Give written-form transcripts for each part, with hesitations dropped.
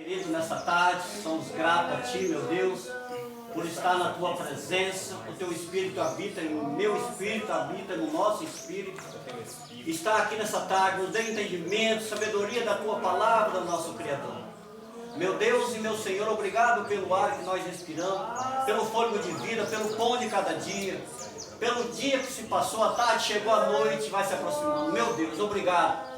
Querido, nessa tarde, somos gratos a Ti, meu Deus, por estar na Tua presença. O Teu Espírito habita, e o meu Espírito habita no nosso Espírito. Estar aqui nessa tarde, nos dê entendimento, sabedoria da Tua palavra, nosso Criador. Meu Deus e meu Senhor, obrigado pelo ar que nós respiramos, pelo fôlego de vida, pelo pão de cada dia, pelo dia que se passou, a tarde chegou, a noite vai se aproximando. Meu Deus, obrigado.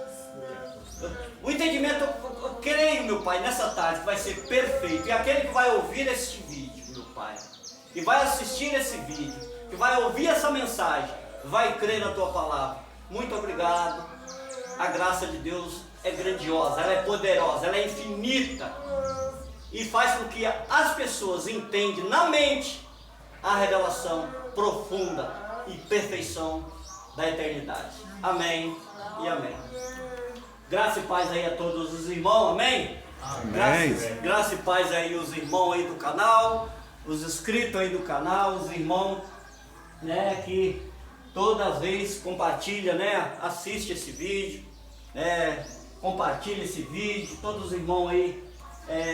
O entendimento, eu creio, meu Pai, nessa tarde que vai ser perfeito. E aquele que vai ouvir este vídeo, meu Pai, que vai assistir esse vídeo, que vai ouvir essa mensagem, vai crer na Tua palavra. Muito obrigado. A graça de Deus é grandiosa, ela é poderosa, ela é infinita. E faz com que as pessoas entendam na mente a revelação profunda e perfeição da eternidade. Amém e amém. Graça e paz aí a todos os irmãos, amém? Amém. Graça e paz aí os irmãos aí do canal, os inscritos aí do canal, os irmãos, né, que toda vez compartilha, né, assiste esse vídeo, né, compartilha esse vídeo, todos os irmãos aí,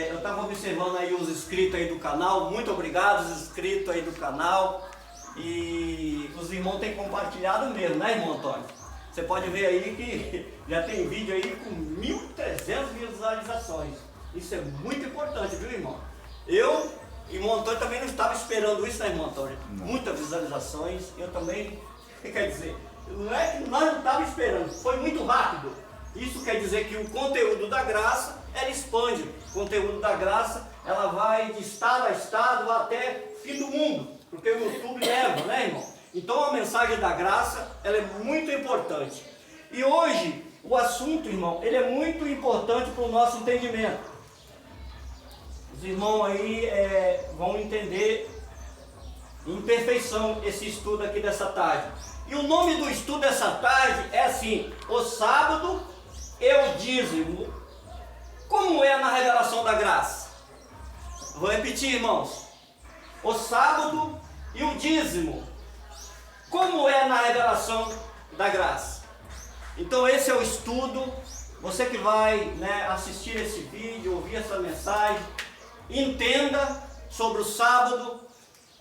eu estava observando aí os inscritos aí do canal, muito obrigado os inscritos aí do canal, e os irmãos têm compartilhado mesmo, né, irmão Antônio? Você pode ver aí que já tem vídeo aí com 1.300 visualizações. Isso é muito importante, viu, irmão? Eu, irmão Antônio, também não estava esperando isso, né, irmão Antônio? Não. Muitas visualizações, eu também, quer dizer, não é que nós não estávamos esperando, foi muito rápido. Isso quer dizer que o conteúdo da graça, ela expande. O conteúdo da graça, ela vai de estado a estado até fim do mundo, porque o YouTube leva, né, irmão? Então a mensagem da graça, ela é muito importante. E hoje, o assunto, irmão, ele é muito importante para o nosso entendimento. Os irmãos aí vão entender em perfeição esse estudo aqui dessa tarde. E o nome do estudo dessa tarde é assim: o sábado e o dízimo. Como é na revelação da graça? Vou repetir, irmãos. O sábado e o dízimo. Como é na revelação da graça? Então esse é o estudo. Você que vai, né, assistir esse vídeo, ouvir essa mensagem, entenda sobre o sábado.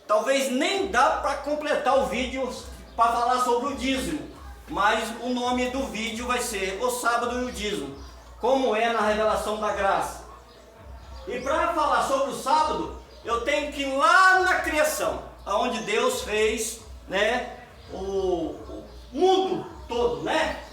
Talvez nem dá para completar o vídeo para falar sobre o dízimo, mas o nome do vídeo vai ser o sábado e o dízimo. Como é na revelação da graça? E para falar sobre o sábado, eu tenho que ir lá na criação, onde Deus fez, né, o mundo todo, né?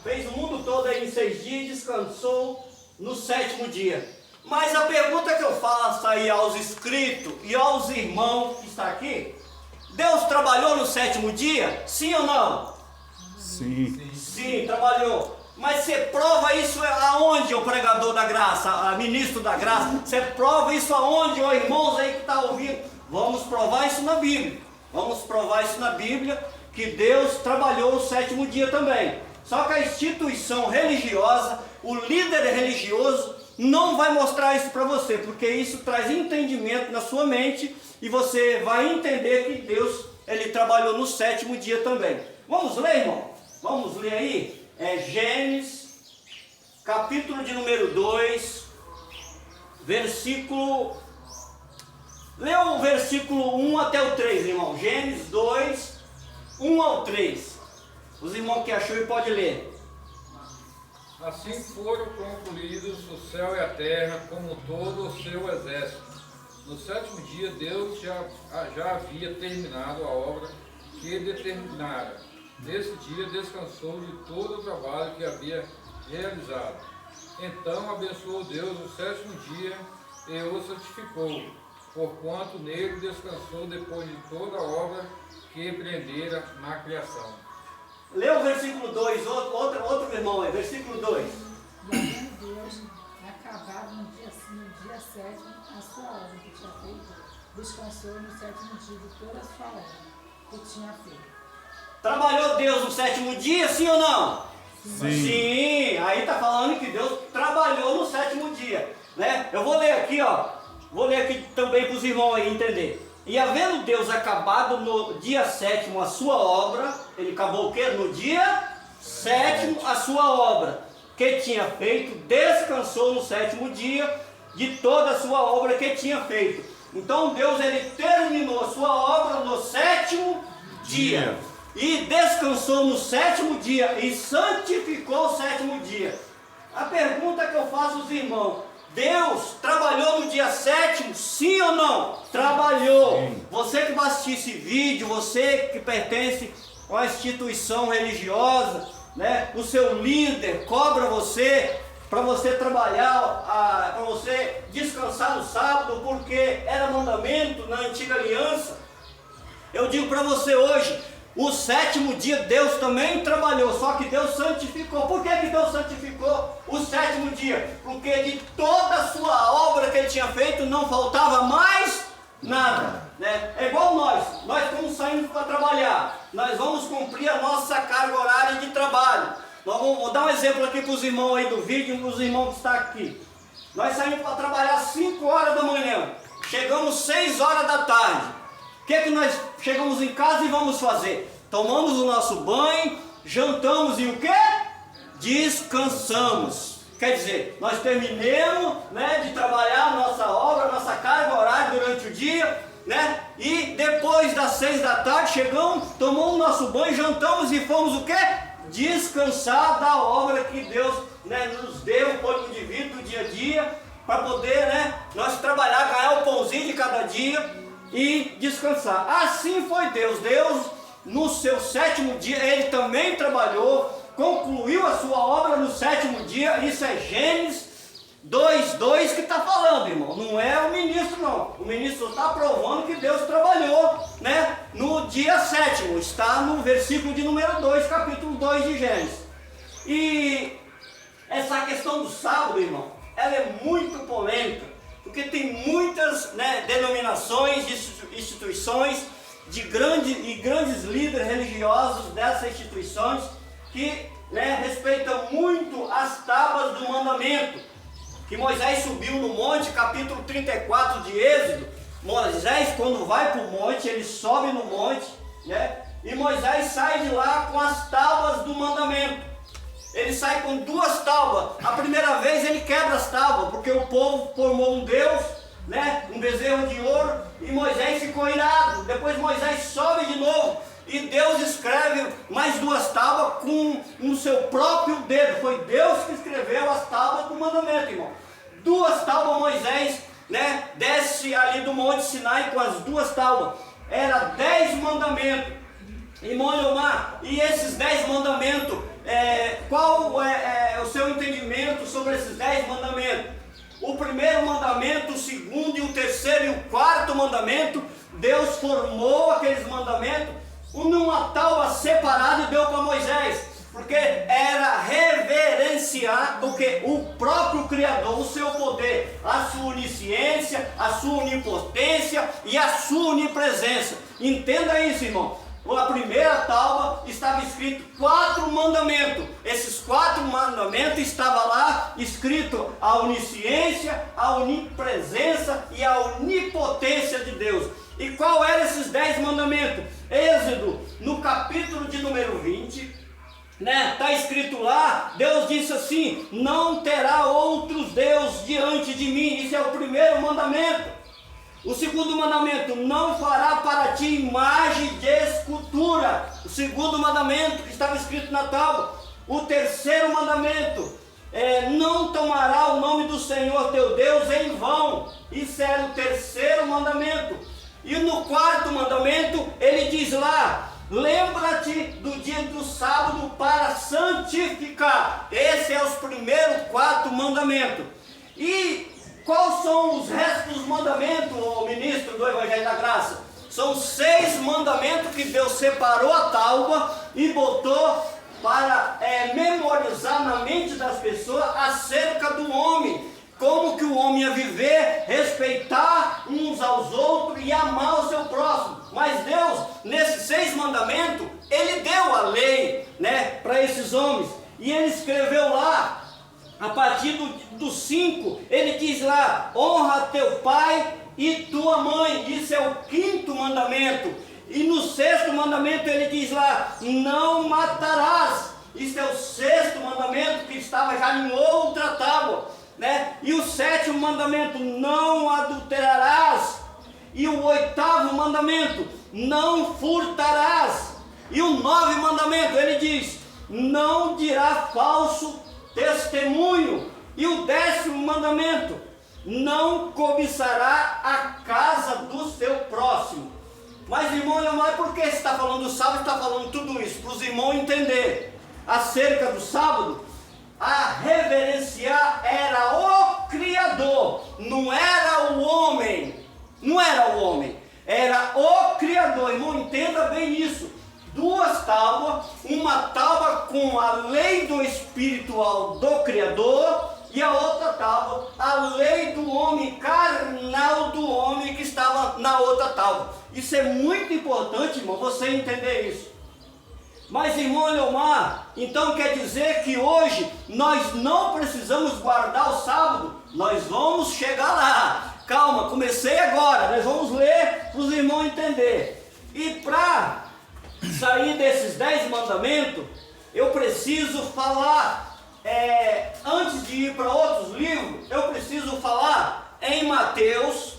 Fez o mundo todo aí em 6 dias, descansou no 7º dia. Mas a pergunta que eu faço aí aos inscritos e aos irmãos que estão aqui: Deus trabalhou no 7º dia? Sim ou não? Sim. Sim, trabalhou. Mas você prova isso aonde, o pregador da graça, ministro da graça? Você prova isso aonde, ó irmãos aí que estão ouvindo? Vamos provar isso na Bíblia. Vamos provar isso na Bíblia, que Deus trabalhou o 7º dia também. Só que a instituição religiosa, o líder religioso, não vai mostrar isso para você, porque isso traz entendimento na sua mente e você vai entender que Deus, ele trabalhou no 7º dia também. Vamos ler, irmão? Vamos ler aí? Gênesis, capítulo de número 2, versículo... Lê o versículo 1 até o 3, irmão. Gênesis 2, 1 ao 3. Os irmãos que achou pode ler. Assim foram concluídos o céu e a terra, como todo o seu exército. No 7º dia, Deus já havia terminado a obra que determinara. Nesse dia, descansou de todo o trabalho que havia realizado. Então abençoou Deus o 7º dia e o santificou, porquanto nele descansou depois de toda a obra que empreendera na criação. Lê o versículo 2, outro irmão aí, versículo 2. E havendo Deus acabado no dia 7º a sua obra que tinha feito, descansou no 7º dia de toda a sua obra que tinha feito. Trabalhou Deus no 7º dia, sim ou não? Sim. Sim, aí está falando que Deus trabalhou no 7º dia, né? Eu vou ler aqui, ó. Vou ler aqui também para os irmãos aí entender. E havendo Deus acabado no dia 7º a sua obra, ele acabou o quê? No dia 7º a sua obra, que tinha feito, descansou no 7º dia, de toda a sua obra que tinha feito. Então Deus, ele terminou a sua obra no sétimo dia. E descansou no sétimo dia e santificou o sétimo dia. A pergunta que eu faço aos irmãos: Deus trabalhou no dia sétimo, sim ou não? Trabalhou. Sim. Você que vai assistir esse vídeo, você que pertence a uma instituição religiosa, né? O seu líder cobra você para você trabalhar, para você descansar no sábado, porque era mandamento na antiga aliança. Eu digo para você hoje, o sétimo dia Deus também trabalhou, só que Deus santificou. Por que Deus santificou o sétimo dia? Porque de toda a sua obra que ele tinha feito não faltava mais nada, né? É igual nós estamos saindo para trabalhar, nós vamos cumprir a nossa carga horária de trabalho. Vou dar um exemplo aqui para os irmãos aí do vídeo, para os irmãos que estão aqui. Nós saímos para trabalhar às 5 horas da manhã, chegamos 6 horas da tarde. O que nós chegamos em casa e vamos fazer? Tomamos o nosso banho, jantamos e o quê? Descansamos. Quer dizer, nós terminamos, né, de trabalhar a nossa obra, a nossa carga horária durante o dia, né? E depois das 6 da tarde chegamos, tomamos o nosso banho, jantamos e fomos o quê? Descansar da obra que Deus, né, nos deu, o código de vida do dia a dia, para poder, né, nós trabalhar, ganhar o pãozinho de cada dia e descansar. Assim foi Deus. Deus, no seu sétimo dia, ele também trabalhou, concluiu a sua obra no sétimo dia. Isso é Gênesis 2:2 que está falando, irmão. Não é o ministro, não. O ministro está provando que Deus trabalhou, né, no dia sétimo. Está no versículo de número 2, capítulo 2 de Gênesis. E essa questão do sábado, irmão, ela é muito polêmica, porque tem muitas, né, denominações, instituições de grandes líderes religiosos dessas instituições que, né, respeitam muito as tábuas do mandamento que Moisés subiu no monte, capítulo 34 de Êxodo. Moisés, quando vai para o monte, ele sobe no monte, né, e Moisés sai de lá com as tábuas do mandamento. Ele sai com 2 tábuas. A primeira vez ele quebra as tábuas, porque o povo formou um Deus, né, um bezerro de ouro, e Moisés ficou irado. Depois Moisés sobe de novo e Deus escreve mais 2 tábuas com o seu próprio dedo. Foi Deus que escreveu as tábuas do mandamento, irmão. 2 tábuas Moisés, né, desce ali do Monte Sinai com as 2 tábuas. Era 10 mandamentos. Irmão Leomar, e esses 10 mandamentos, qual é o seu entendimento sobre esses 10 mandamentos? O primeiro mandamento, o segundo e o terceiro e o quarto mandamento, Deus formou aqueles mandamentos numa tábua separada e deu para Moisés, porque era reverenciar o próprio Criador, o seu poder, a sua onisciência, a sua onipotência e a sua onipresença. Entenda isso, irmão. A primeira tábua estava escrito 4 mandamentos. Esses 4 mandamentos estavam lá escrito a onisciência, a onipresença e a onipotência de Deus. E qual eram esses 10 mandamentos? Êxodo, no capítulo de número 20, né, está escrito lá, Deus disse assim: não terá outros deuses diante de mim. Isso é o primeiro mandamento. O segundo mandamento, não fará para ti imagem de escultura. O segundo mandamento que estava escrito na tábua. O terceiro mandamento, não tomará o nome do Senhor teu Deus em vão. Isso era o terceiro mandamento. E no quarto mandamento, ele diz lá: lembra-te do dia do sábado para santificar. Esse é os primeiros 4 mandamentos. E quais são os restos dos mandamentos, o ministro do Evangelho da Graça? São 6 mandamentos que Deus separou a tábua e botou para memorizar na mente das pessoas acerca do homem. Como que o homem ia viver, respeitar uns aos outros e amar o seu próximo. Mas Deus, nesses 6 mandamentos, Ele deu a lei, né, para esses homens. E Ele escreveu lá, a partir do 5, ele diz lá: honra teu pai e tua mãe. Isso é o 5º mandamento. E no 6º mandamento ele diz lá: não matarás. Isso é o 6º mandamento, que estava já em outra tábua. né? E o 7º mandamento, não adulterarás. E o 8º mandamento, não furtarás. E o 9º mandamento, ele diz, não dirá falso testemunho. E o 10º mandamento, não cobiçará a casa do seu próximo. Mas, irmão, não é porque você está falando do sábado, está falando tudo isso, para os irmãos entenderem. Acerca do sábado, a reverenciar era o Criador, não era o homem. Não era o homem, era o Criador. Irmão, entenda bem isso. 2 tábuas, uma tábua com a lei do espiritual do Criador e a outra tábua, a lei do homem carnal do homem que estava na outra tábua. Isso é muito importante, irmão, você entender isso. Mas, irmão Leomar, então quer dizer que hoje nós não precisamos guardar o sábado? Nós vamos chegar lá. Calma, comecei agora, nós vamos ler para os irmãos entenderem. E para sair desses 10 mandamentos, eu preciso falar, antes de ir para outros livros, eu preciso falar em Mateus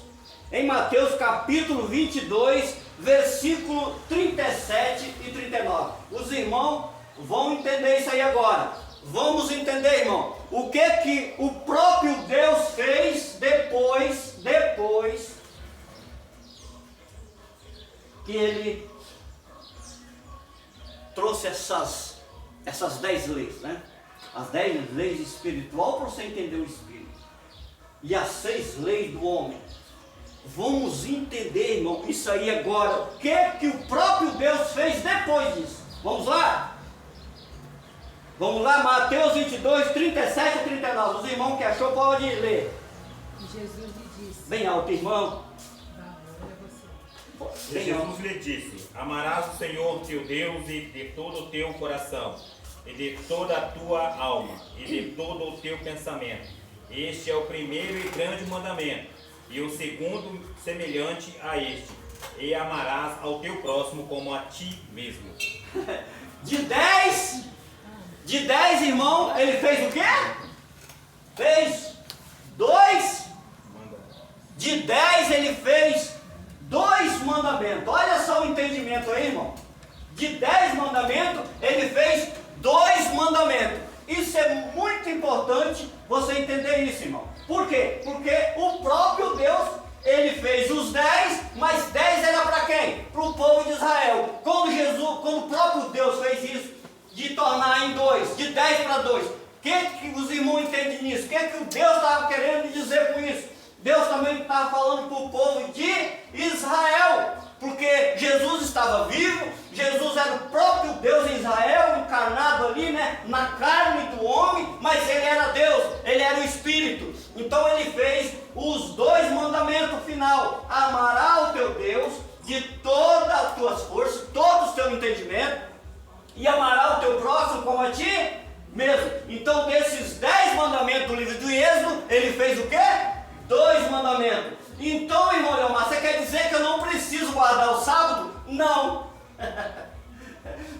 capítulo 22, versículo 37 e 39. Os irmãos vão entender isso aí agora. Vamos entender, irmão, o que o próprio Deus fez depois que ele trouxe essas 10 leis, né? As 10 leis espiritual para você entender o Espírito. E as 6 leis do homem. Vamos entender, irmão, isso aí agora. O que o próprio Deus fez depois disso? Vamos lá? Vamos lá, Mateus 22, 37 e 39. Os irmãos que achou, pode ler. E Jesus lhe disse. Bem alto, irmão. E Jesus lhe disse, amarás o Senhor teu Deus de todo o teu coração, e de toda a tua alma, e de todo o teu pensamento. Este é o primeiro e grande mandamento, e o segundo semelhante a este, e amarás ao teu próximo como a ti mesmo. De 10, irmão, ele fez o quê? Fez 2. De 10 ele fez 2 mandamentos. Olha só o entendimento aí, irmão. De 10 mandamentos, ele fez 2 mandamentos. Isso é muito importante você entender isso, irmão. Por quê? Porque o próprio Deus, ele fez os 10, mas 10 era para quem? Para o povo de Israel. Quando o próprio Deus fez isso, de tornar em 2, de 10 para 2, o que os irmãos entendem nisso? O que o Deus estava querendo dizer com isso? Deus também estava falando para o povo de Israel, porque Jesus estava vivo, Jesus era o próprio Deus em Israel, encarnado ali, né, na carne do homem, mas ele era Deus, ele era o Espírito. Então ele fez os 2 mandamentos final: amarás o teu Deus de todas as tuas forças, todo o teu entendimento, e amarás o teu próximo como a ti mesmo. Então desses 10 mandamentos do livro do Êxodo, ele fez o quê? 2 mandamentos. Então, irmão Leomar, você quer dizer que eu não preciso guardar o sábado? Não.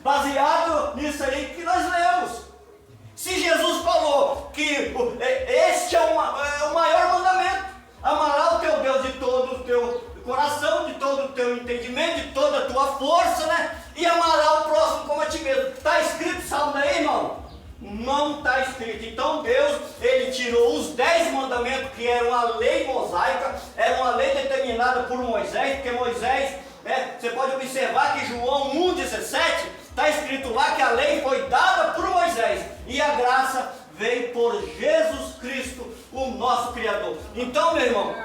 Baseado nisso aí que nós lemos. Se Jesus falou que este é o maior mandamento, amarás o teu Deus de todo o teu coração, de todo o teu entendimento, de toda a tua força, né? E amarás o próximo como a ti mesmo. Está escrito sábado aí, irmão? Não está escrito. Então Deus, ele tirou os 10 mandamentos, que eram a lei mosaica, era uma lei determinada por Moisés, porque Moisés, você pode observar que João 1,17 está escrito lá que a lei foi dada por Moisés e a graça veio por Jesus Cristo, o nosso Criador. Então, meu irmão,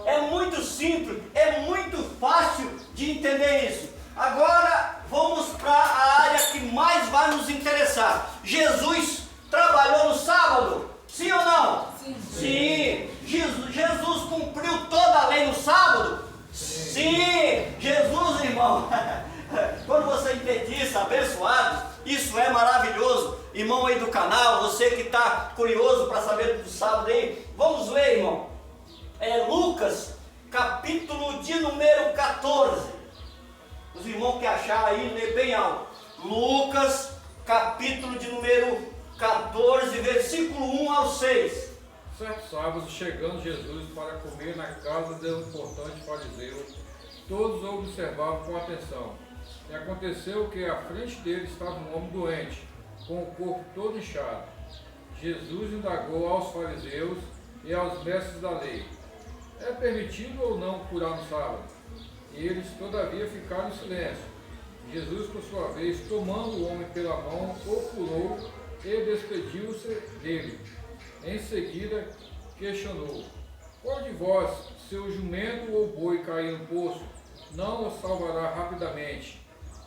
é muito simples, é muito fácil de entender isso. Agora vamos para a área que mais vai nos interessar. Jesus trabalhou no sábado? Sim ou não? Sim. Sim. Jesus cumpriu toda a lei no sábado? Sim. Jesus, irmão, quando você entende isso, abençoado, isso é maravilhoso. Irmão aí do canal, você que está curioso para saber do sábado aí, vamos ler, irmão. Lucas, capítulo de número 14. Os irmãos que achar aí, lê bem alto. Lucas, capítulo de número 14, versículo 1 ao 6. Certo sábado, chegando Jesus para comer na casa de um importante fariseu, todos o observavam com atenção. E aconteceu que à frente dele estava um homem doente, com o corpo todo inchado. Jesus indagou aos fariseus e aos mestres da lei: é permitido ou não curar no sábado? E eles, todavia, ficaram em silêncio. Jesus, por sua vez, tomando o homem pela mão, o curou e despediu-se dele. Em seguida, questionou: qual de vós, se o jumento ou boi cair no poço, não o salvará rapidamente,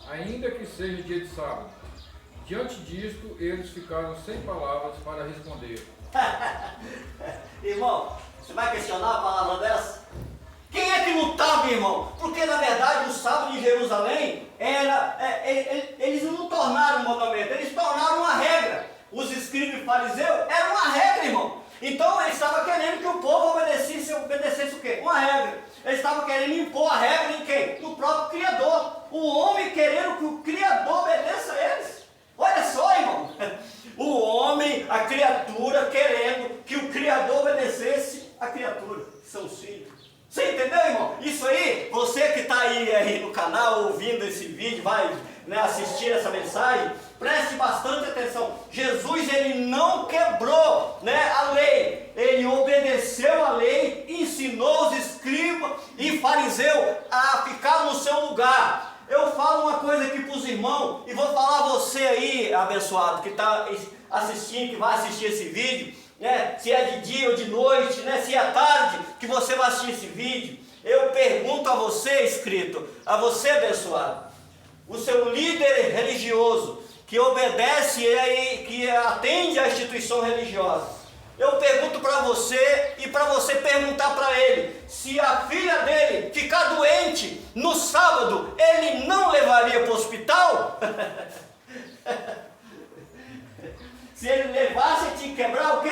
ainda que seja dia de sábado? Diante disto, eles ficaram sem palavras para responder. Irmão, você vai questionar a palavra dessa? Quem é que lutava, irmão? Porque na verdade o sábado de Jerusalém eles não tornaram um mandamento, eles tornaram uma regra. Os escribas e fariseus era uma regra, irmão. Então eles estavam querendo que o povo obedecesse o quê? Uma regra. Eles estavam querendo impor a regra em quem? No próprio Criador. O homem querendo que o Criador obedeça a eles. Olha só, irmão. O homem, a criatura, querendo que o Criador obedecesse a criatura, que são os filhos. Você entendeu, irmão? Isso aí, você que está aí no canal ouvindo esse vídeo, vai assistir essa mensagem, preste bastante atenção. Jesus, ele não quebrou a lei, ele obedeceu a lei, ensinou os escribas e fariseus a ficar no seu lugar. Eu falo uma coisa aqui para os irmãos e vou falar a você aí, abençoado, que está assistindo, que vai assistir esse vídeo, se é de dia ou de noite, se é à tarde que você vai assistir esse vídeo. Eu pergunto a você, inscrito, a você, abençoado, o seu líder religioso, que obedece e que atende à instituição religiosa, eu pergunto para você e para você perguntar para ele, se a filha dele ficar doente no sábado, ele não levaria para o hospital? Se ele levasse, tinha que quebrar o quê?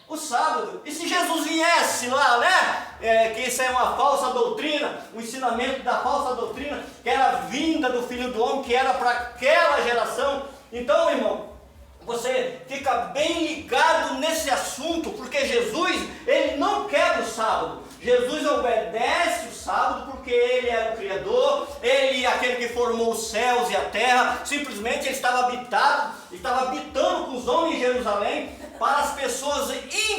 O sábado. E se Jesus viesse lá, que isso é uma falsa doutrina, o ensinamento da falsa doutrina, que era a vinda do Filho do Homem, que era para aquela geração. Então, irmão, você fica bem ligado nesse assunto, porque Jesus, ele não quebra o sábado. Jesus obedece o sábado porque ele era o Criador, ele é aquele que formou os céus e a terra. Simplesmente ele estava habitando com os homens em Jerusalém, para as pessoas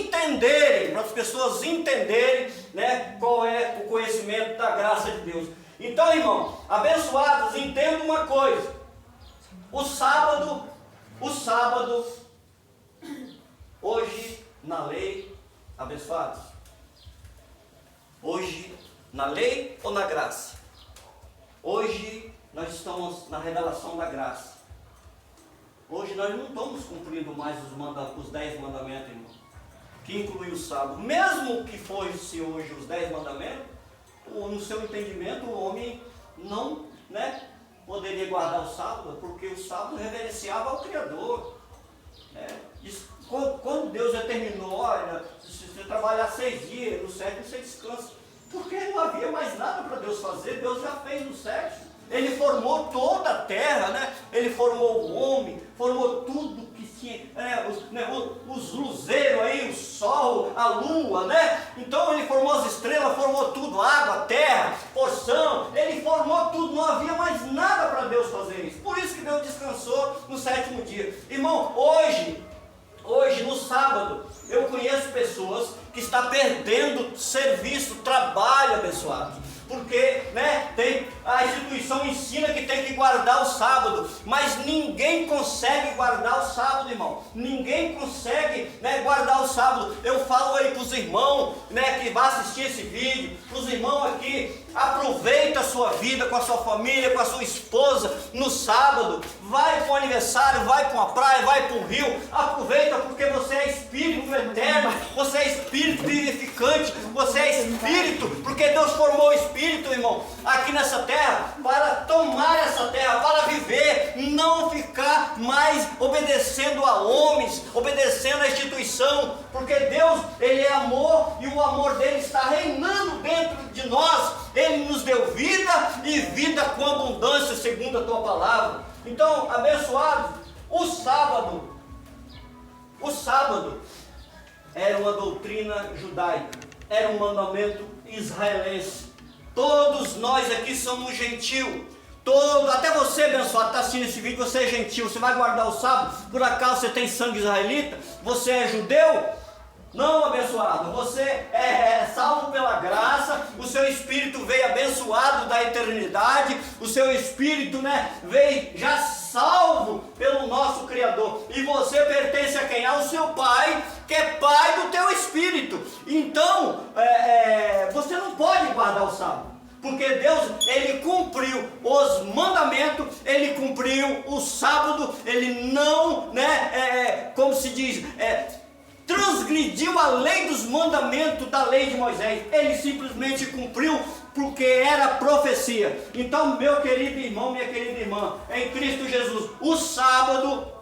entenderem, qual é o conhecimento da graça de Deus. Então, irmão, abençoados, entenda uma coisa: o sábado, hoje na lei, abençoados, hoje na lei ou na graça? Hoje nós estamos na revelação da graça. Hoje nós não estamos cumprindo mais os 10 mandamentos, irmão, que inclui o sábado. Mesmo que fosse hoje os 10 mandamentos, no seu entendimento o homem não poderia guardar o sábado, porque o sábado reverenciava ao Criador. Quando Deus determinou, olha, se você trabalhar 6 dias, no 7º você descansa, porque não havia mais nada para Deus fazer. Deus já fez no 7º. Ele formou toda a terra, ele formou o homem, formou tudo que tinha, os luzeiros aí, o sol, a lua, então ele formou as estrelas, formou tudo, água, terra, porção, ele formou tudo, não havia mais nada para Deus fazer isso. Por isso que Deus descansou no 7º dia. Irmão, hoje no sábado, eu conheço pessoas que estão perdendo serviço, trabalho, abençoado. Porque a instituição ensina que tem que guardar o sábado, mas ninguém consegue guardar o sábado, irmão. Ninguém consegue guardar o sábado. Eu falo aí para os irmãos que vão assistir esse vídeo, para os irmãos aqui, aproveita a sua vida com a sua família, com a sua esposa no sábado. Vai para o aniversário, vai para uma praia, vai para um rio. Aproveita, porque você é espírito eterno, você é espírito vivificante, você é espírito, porque Deus formou o espírito, irmão, aqui nessa terra, para tomar essa terra, para viver, não ficar mais obedecendo a homens, obedecendo a instituição, porque Deus, ele é amor, e o amor dele está reinando dentro de nós. Ele nos deu vida, e vida com abundância, segundo a tua palavra. Então, abençoados, o sábado, era uma doutrina judaica, era um mandamento israelense. Todos nós aqui somos gentil. Até você, abençoado, está assistindo esse vídeo, você é gentil, você vai guardar o sábado, por acaso você tem sangue israelita? Você é judeu? Não, abençoado, você é salvo pela graça, o seu espírito veio abençoado da eternidade, o seu espírito, veio já salvo pelo nosso Criador, e você pertence a quem? Ao seu Pai, que é Pai do teu espírito. Então, você não pode guardar o sábado, porque Deus, Ele cumpriu os mandamentos, Ele cumpriu o sábado, Ele não, como se diz, transgrediu a lei dos mandamentos da lei de Moisés. Ele simplesmente cumpriu, porque era profecia. Então, meu querido irmão, minha querida irmã, em Cristo Jesus, o sábado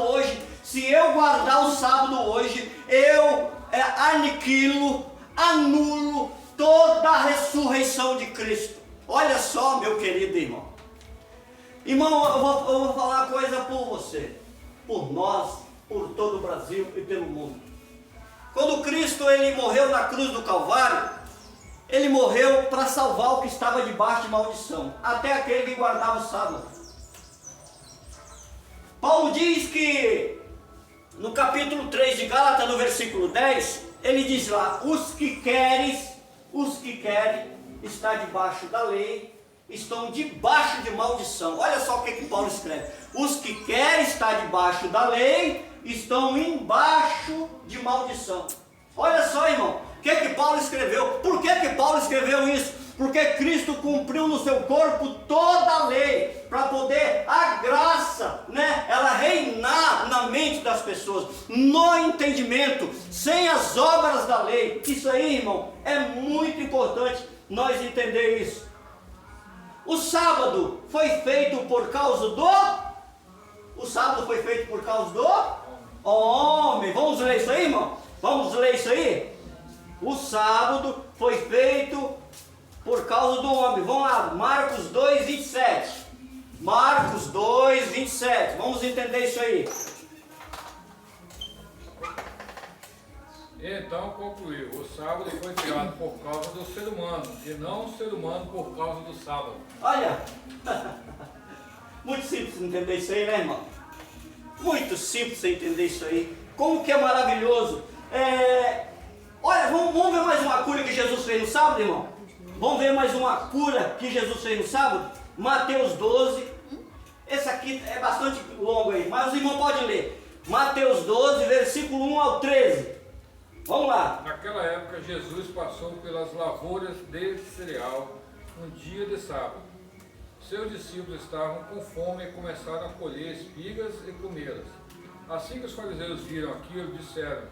hoje, se eu guardar o sábado hoje, eu anulo toda a ressurreição de Cristo. Olha só, meu querido irmão. Irmão, eu vou falar uma coisa por você, por nós, por todo o Brasil e pelo mundo. Quando Cristo ele morreu na cruz do Calvário, Ele morreu para salvar o que estava debaixo de maldição, até aquele que guardava o sábado. Paulo diz que no capítulo 3 de Gálatas, no versículo 10, ele diz lá: os que querem estar debaixo da lei estão debaixo de maldição. Olha só o que Paulo escreve: os que querem estar debaixo da lei estão embaixo de maldição. Olha só, irmão, o que Paulo escreveu? Por que Paulo escreveu isso? Porque Cristo cumpriu no seu corpo toda a lei, para poder a graça, ela reinar na mente das pessoas, no entendimento, sem as obras da lei. Isso aí, irmão, é muito importante nós entender isso. O sábado foi feito por causa do homem. Vamos ler isso aí, irmão? Vamos ler isso aí? O sábado foi feito por causa do homem. Vamos lá, Marcos 2, 27. Marcos 2, 27. Vamos entender isso aí. Então concluiu: o sábado foi criado por causa do ser humano, e não o ser humano por causa do sábado. Olha, muito simples entender isso aí, irmão? Muito simples entender isso aí. Como que é maravilhoso. Olha, vamos ver mais uma cura que Jesus fez no sábado, irmão? Vamos ver mais uma cura que Jesus fez no sábado? Mateus 12. Esse aqui é bastante longo aí, mas os irmãos podem ler. Mateus 12, versículo 1 ao 13. Vamos lá. Naquela época, Jesus passou pelas lavouras de cereal um dia de sábado. Seus discípulos estavam com fome e começaram a colher espigas e comê-las. Assim que os fariseus viram aquilo, disseram: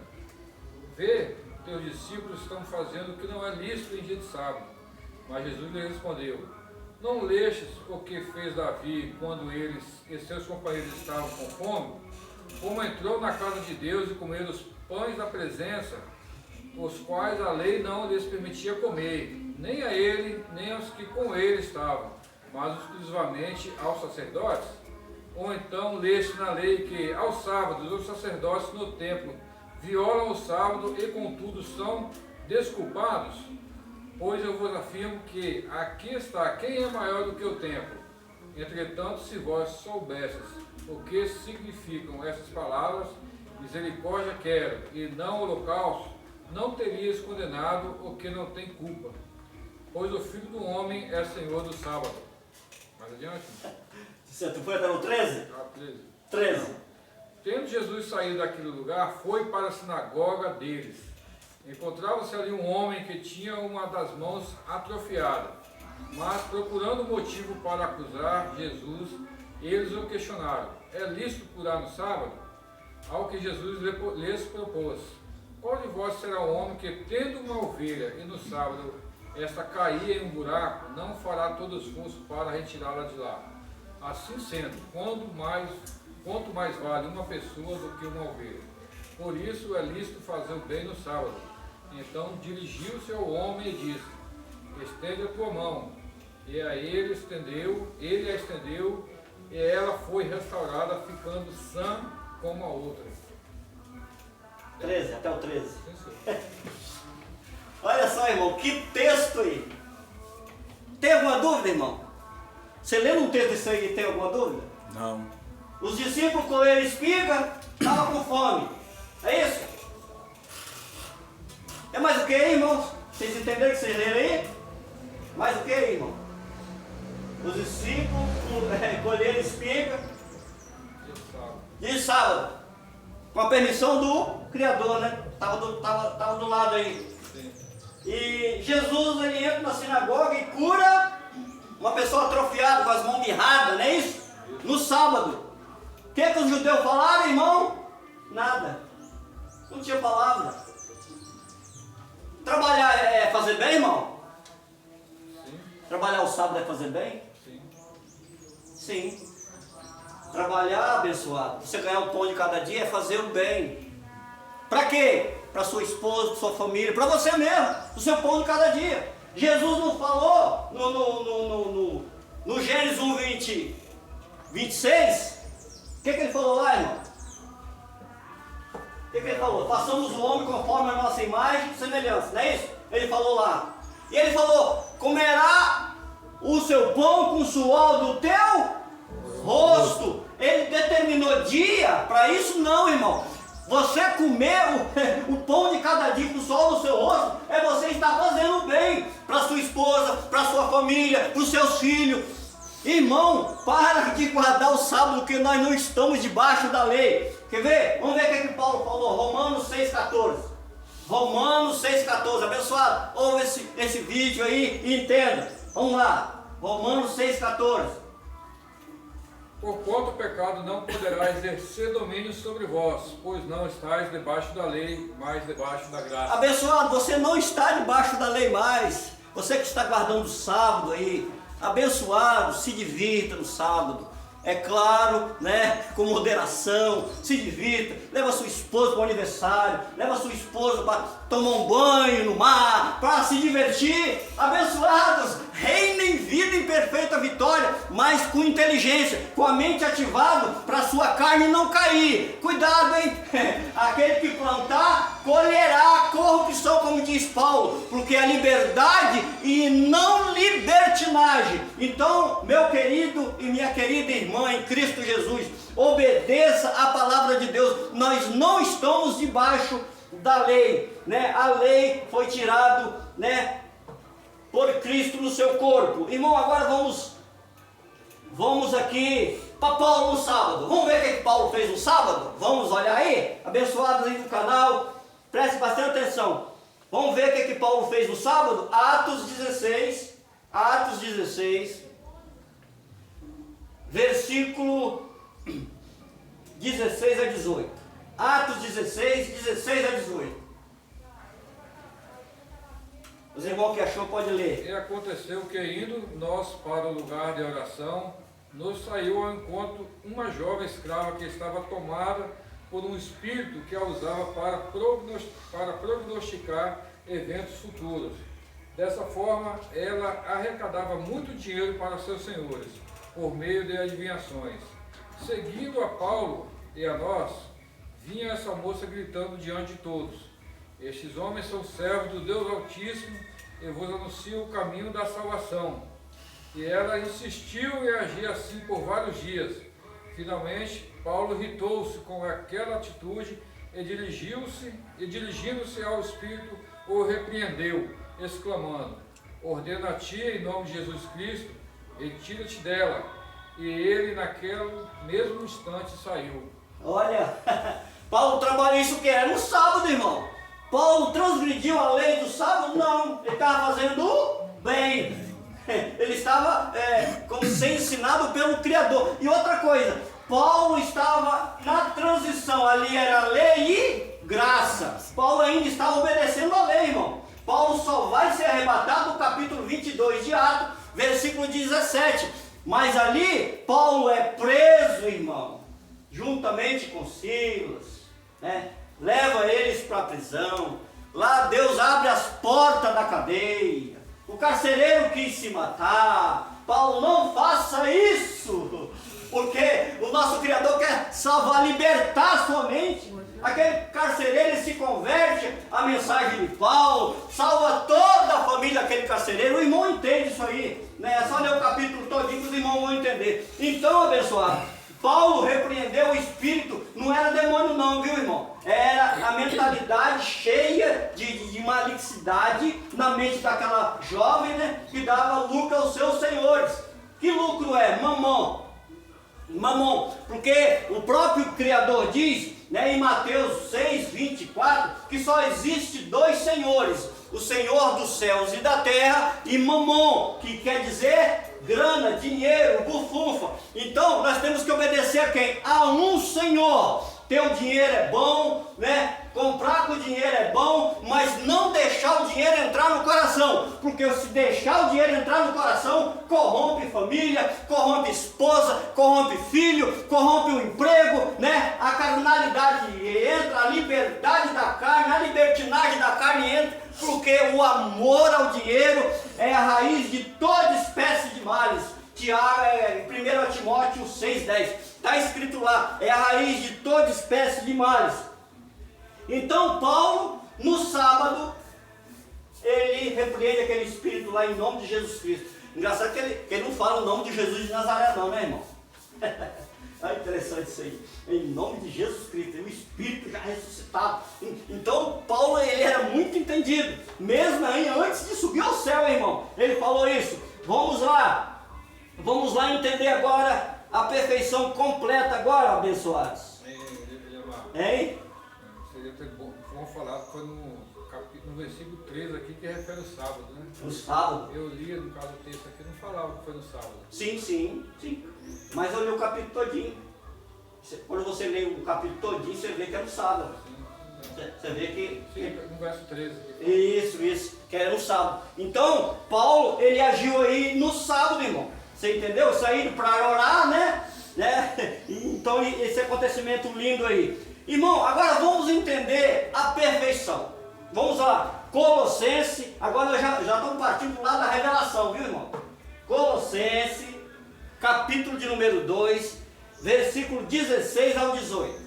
vê, teus discípulos estão fazendo o que não é lícito em dia de sábado. Mas Jesus lhe respondeu: não lestes o que fez Davi quando eles e seus companheiros estavam com fome? Como entrou na casa de Deus e comeu os pães da presença, os quais a lei não lhes permitia comer, nem a ele, nem aos que com ele estavam, mas exclusivamente aos sacerdotes? Ou então leste na lei que, aos sábados, os sacerdotes no templo violam o sábado e, contudo, são desculpados? Pois eu vos afirmo que aqui está quem é maior do que o templo. Entretanto, se vós soubesses o que significam essas palavras, misericórdia quero, e não holocausto, não terias condenado o que não tem culpa. Pois o Filho do Homem é Senhor do sábado. Mais adiante. Tu foi até o 13? 13. Tendo Jesus saído daquele lugar, foi para a sinagoga deles. Encontrava-se ali um homem que tinha uma das mãos atrofiada. Mas, procurando motivo para acusar Jesus, eles o questionaram: é lícito curar no sábado? Ao que Jesus lhes propôs: qual de vós será o homem que, tendo uma ovelha e no sábado esta cair em um buraco, não fará todo o esforço para retirá-la de lá? Assim sendo, quanto mais vale uma pessoa do que uma ovelha? Por isso é lícito fazer o bem no sábado. Então dirigiu-se ao homem e disse: estende a tua mão. E a ele a estendeu, e ela foi restaurada, ficando sã como a outra. 13, até o 13. Sim, senhor. Olha só, irmão, que texto aí. Tem alguma dúvida, irmão? Você lendo um texto desse aí, tem alguma dúvida? Não. Os discípulos colheram espiga, estavam com fome. É isso? É mais o que aí, irmãos? Vocês entenderam o que vocês leram aí? Mais o que aí, irmão? Os discípulos colheram espiga de sábado. Com a permissão do Criador, né? Tava do lado aí. Sim. E Jesus, ele entra na sinagoga e cura uma pessoa atrofiada, com as mãos mirradas, não é isso? No sábado. O que os judeus falaram, irmão? Nada. Não tinha palavra. Trabalhar é fazer bem, irmão? Sim. Trabalhar o sábado é fazer bem? Sim. Sim. Trabalhar, abençoado, você ganhar um pão de cada dia é fazer o bem. Para quê? Para sua esposa, para sua família, para você mesmo, o seu pão de cada dia. Jesus não falou no Gênesis 1, 26? O que ele falou lá, irmão? O que ele falou? Façamos o homem conforme a nossa imagem e semelhança, não é isso? Ele falou lá. E ele falou, comerá o seu pão com o suor do teu rosto. Ele determinou dia para isso? Não, irmão. Você comer o pão de cada dia com o suor do seu rosto é você estar fazendo bem para sua esposa, para sua família, para os seus filhos. Irmão, para de guardar o sábado, que nós não estamos debaixo da lei. Quer ver? Vamos ver o que Paulo falou. Romanos 6,14. Romanos 6,14. Abençoado, ouve esse vídeo aí e entenda. Vamos lá. Romanos 6,14. Porquanto o pecado não poderá exercer domínio sobre vós, pois não estáis debaixo da lei, mas debaixo da graça. Abençoado, você não está debaixo da lei mais. Você que está guardando o sábado aí, abençoado, se divirta no sábado. É claro, né, com moderação, se divirta, leva sua esposa para o aniversário, leva sua esposa para tomar um banho no mar, para se divertir. Abençoados, reinem vida em perfeita vitória, mas com inteligência, com a mente ativada para sua carne não cair. Cuidado, hein? Aquele que plantar, colherá a corrupção, como diz Paulo, porque é liberdade e não libertinagem. Então, meu querido e minha querida irmã em Cristo Jesus, obedeça a palavra de Deus. Nós não estamos debaixo da lei, né? A lei foi tirada, né, por Cristo no seu corpo. Irmão, agora vamos aqui para Paulo no sábado. Vamos ver o que Paulo fez no sábado? Vamos olhar aí? Abençoados aí do canal, preste bastante atenção. Vamos ver o que Paulo fez no sábado? Atos 16, versículo 16 a 18. Atos 16 a 18. Os irmãos que achou pode ler. E aconteceu que, indo nós para o lugar de oração, nos saiu ao encontro uma jovem escrava que estava tomada por um espírito que a usava para prognosticar eventos futuros. Dessa forma, ela arrecadava muito dinheiro para seus senhores, por meio de adivinhações. Seguindo a Paulo e a nós, vinha essa moça gritando diante de todos: estes homens são servos do Deus Altíssimo e vos anunciam o caminho da salvação. E ela insistiu em agir assim por vários dias. Finalmente, Paulo irritou-se com aquela atitude e dirigindo-se ao Espírito, o repreendeu, exclamando: ordena a ti, em nome de Jesus Cristo, retira-te dela. E ele, naquele mesmo instante, saiu. Olha, Paulo trabalhou isso que era no sábado, irmão. Paulo transgrediu a lei do sábado? Não, ele estava fazendo bem. Ele estava como sendo ensinado pelo Criador. E outra coisa, Paulo estava na transição, ali era lei e graça. Paulo ainda estava obedecendo a lei, irmão. Paulo só vai ser arrebatado no capítulo 22 de Atos, versículo 17. Mas ali, Paulo é preso, irmão, juntamente com Silas, né? Leva eles para a prisão. Lá Deus abre as portas da cadeia. O carcereiro quis se matar. Paulo, não faça isso, porque o nosso Criador quer salvar, libertar a sua mente. Aquele carcereiro, ele se converte à mensagem de Paulo, salva toda a família daquele carcereiro. O irmão entende isso aí, né? É só ler o capítulo todinho que os irmãos vão entender. Então, abençoado, Paulo repreendeu o espírito, não era demônio não, viu, irmão? Era a mentalidade cheia de malicidade na mente daquela jovem, né, que dava lucro aos seus senhores. Que lucro é? Mamão. Mamão, porque o próprio Criador diz, né, em Mateus 6:24, que só existe dois senhores, o Senhor dos céus e da terra, e Mamon, que quer dizer grana, dinheiro, bufunfa. Então nós temos que obedecer a quem? A um Senhor. Ter o dinheiro é bom, né? Comprar com o dinheiro é bom, mas não deixar o dinheiro entrar no coração, porque se deixar o dinheiro entrar no coração, corrompe família, corrompe esposa, corrompe filho, corrompe o emprego, né? A carnalidade entra, a liberdade da carne, a libertinagem da carne entra, porque o amor ao dinheiro é a raiz de toda espécie de males. 1 Timóteo 6,10, está escrito lá, é a raiz de toda espécie de males. Então Paulo, no sábado, ele repreende aquele espírito lá em nome de Jesus Cristo. Engraçado que ele não fala o nome de Jesus de Nazaré não, né, irmão? É interessante isso aí. Em nome de Jesus Cristo, o espírito já ressuscitado. Então Paulo, ele era muito entendido, mesmo aí antes de subir ao céu, irmão. Ele falou isso. Vamos lá entender agora a perfeição completa agora, abençoados. Hein? Seria bom falar que foi no versículo 13 aqui, que refere o sábado, né? O sábado? Eu lia, no caso do texto aqui, não falava que foi no sábado. Sim. Mas eu li o capítulo todinho. Quando você lê o capítulo todinho, você vê que é no sábado. Você vê que... Sim, no verso 13. Isso, que era no sábado. Então, Paulo, ele agiu aí no sábado, irmão. Você entendeu? Saindo para orar, né? Então, esse acontecimento lindo aí. Irmão, agora vamos entender a perfeição. Vamos lá. Colossenses, agora nós já estamos partindo do lado da revelação, viu, irmão? Colossenses, capítulo de número 2, versículo 16 ao 18.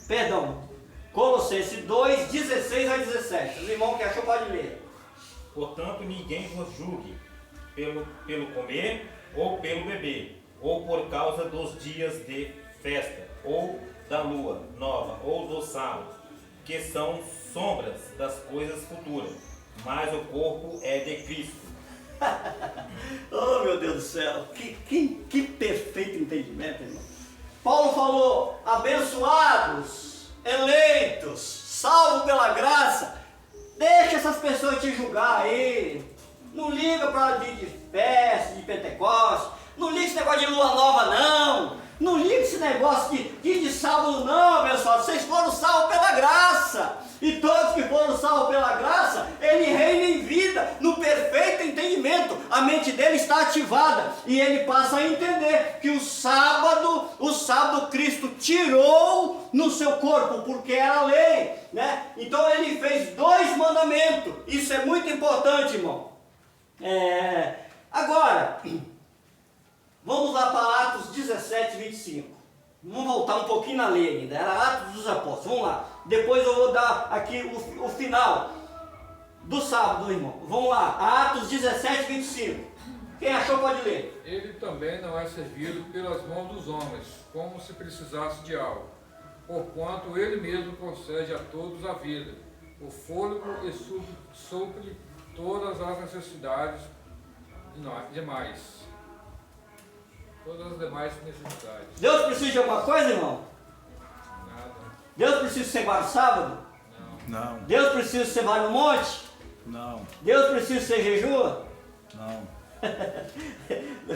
Perdão. Colossenses 2, 16 a 17. Os irmãos que achou pode ler. Portanto, ninguém vos julgue pelo comer ou pelo beber, ou por causa dos dias de festa, ou da lua nova, ou do sábado, que são sombras das coisas futuras, mas o corpo é de Cristo. Oh, meu Deus do céu, que perfeito entendimento, irmão. Paulo falou, abençoados, eleitos, salvos pela graça. Deixa essas pessoas te julgar aí. Não liga para dia de festa, de Pentecostes. Não liga esse negócio de lua nova, não. Não liga esse negócio de sábado, não, pessoal. Vocês foram salvos pela graça. E todos que foram salvos pela graça, ele reina em vida, no perfeito entendimento. A mente dele está ativada. E ele passa a entender que o sábado Cristo tirou no seu corpo, porque era lei, né? Então ele fez 2 mandamentos. Isso é muito importante, irmão. Agora, vamos lá para Atos 17, 25. Vamos voltar um pouquinho na lei ainda. Era Atos dos Apóstolos. Vamos lá. Depois eu vou dar aqui o final do sábado, irmão. Vamos lá. Atos 17, 25. Quem achou pode ler. Ele também não é servido pelas mãos dos homens, como se precisasse de algo, porquanto ele mesmo concede a todos a vida, o fôlego e supre todas as necessidades demais. Todas as demais necessidades. Deus precisa de alguma coisa, irmão? Nada. Deus precisa que você vá no sábado? Não. Deus precisa que você vá no monte? Não. Deus precisa que você jejua? Não.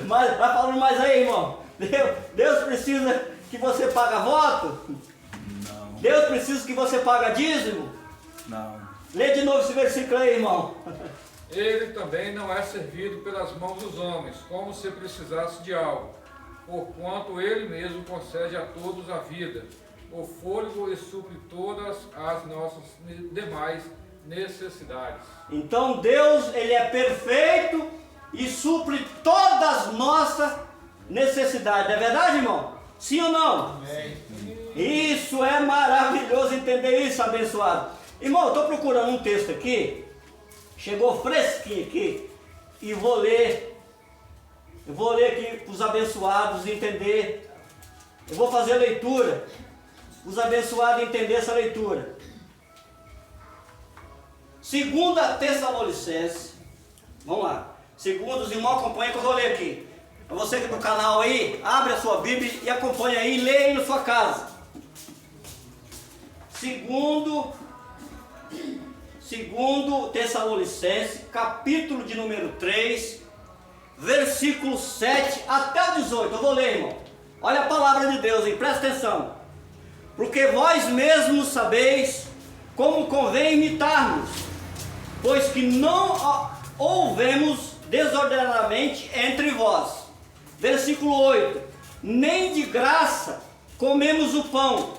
Vai falando mais aí, irmão. Deus precisa que você paga voto? Não. Deus precisa que você paga dízimo? Não. Lê de novo esse versículo aí, irmão. Ele também não é servido pelas mãos dos homens, como se precisasse de algo, porquanto ele mesmo concede a todos a vida, o fôlego e supre todas as nossas demais necessidades. Então Deus, ele é perfeito e supre todas as nossas necessidades. É verdade, irmão? Sim ou não? Amém. Isso é maravilhoso entender isso, abençoado. Irmão, eu estou procurando um texto aqui, chegou fresquinho aqui, e vou ler aqui para os abençoados entender. Eu vou fazer a leitura, os abençoados entender essa leitura. 2 Tessalonicenses, vamos lá. Segundo, os irmãos acompanham que eu vou ler aqui. Para você que é do canal aí, abre a sua Bíblia e acompanha aí, lê aí na sua casa. Segundo Tessalonicenses, capítulo de número 3, versículo 7 até o 18. Eu vou ler, irmão. Olha a palavra de Deus, hein? Presta atenção. Porque vós mesmos sabeis como convém imitar-nos, pois que não houvemos desordenadamente entre vós. Versículo 8. Nem de graça comemos o pão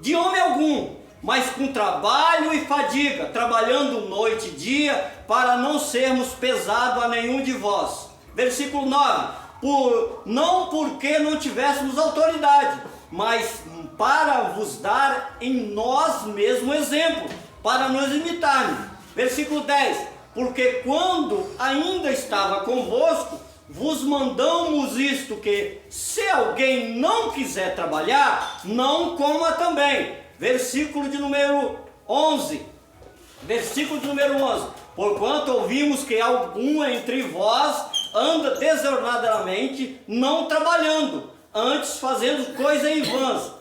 de homem algum, mas com trabalho e fadiga, trabalhando noite e dia, para não sermos pesados a nenhum de vós. Versículo 9. Não porque não tivéssemos autoridade, mas para vos dar em nós mesmo exemplo, para nos imitarmos. Versículo 10. Porque quando ainda estava convosco, vos mandamos isto, que se alguém não quiser trabalhar, não coma também. Versículo de número 11. Versículo de número 11. Porquanto ouvimos que algum entre vós anda desordenadamente, não trabalhando, antes fazendo coisa em vãs.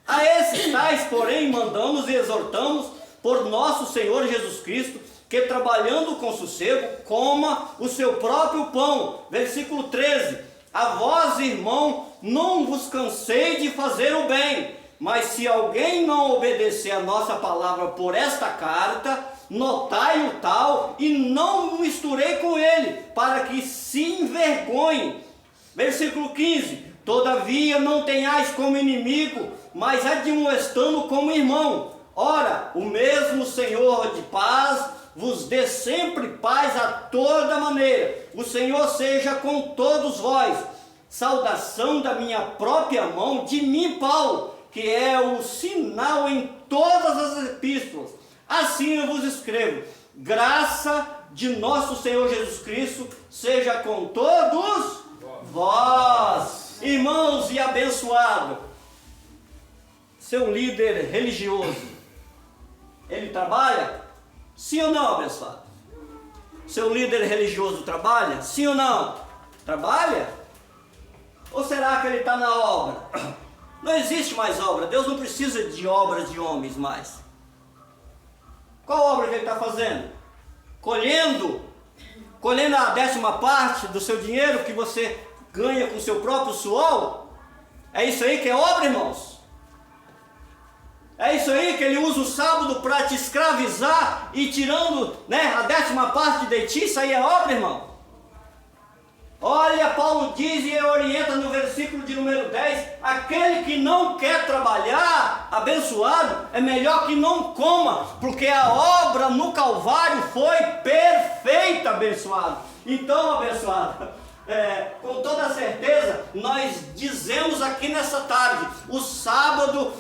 A esses tais, porém, mandamos e exortamos por nosso Senhor Jesus Cristo, que trabalhando com sossego, coma o seu próprio pão. Versículo 13. A vós, irmão, não vos cansei de fazer o bem, mas se alguém não obedecer a nossa palavra por esta carta, notai o tal e não misturei com ele, para que se envergonhe. Versículo 15. Todavia não tenhais como inimigo, mas admoestando como irmão. Ora, o mesmo Senhor de paz vos dê sempre paz a toda maneira. O Senhor seja com todos vós. Saudação da minha própria mão, de mim, Paulo, que é o sinal em todas as epístolas. Assim eu vos escrevo. Graça de nosso Senhor Jesus Cristo seja com todos vós. Irmãos e abençoado, seu líder religioso, ele trabalha? Sim ou não, abençoado? Seu líder religioso trabalha? Sim ou não? Trabalha? Ou será que ele está na obra? Não existe mais obra. Deus não precisa de obras de homens mais. Qual obra que ele está fazendo? Colhendo a 10ª parte do seu dinheiro que você ganha com seu próprio suor? É isso aí que é obra, irmãos? É isso aí que ele usa o sábado para te escravizar e tirando, a 10ª parte de ti? Isso aí é obra, irmão? Olha, Paulo diz e orienta no versículo de número 10, aquele que não quer trabalhar, abençoado, é melhor que não coma, porque a obra no Calvário foi perfeita, abençoado. Então, abençoado, com toda certeza, nós dizemos aqui nessa tarde, o sábado,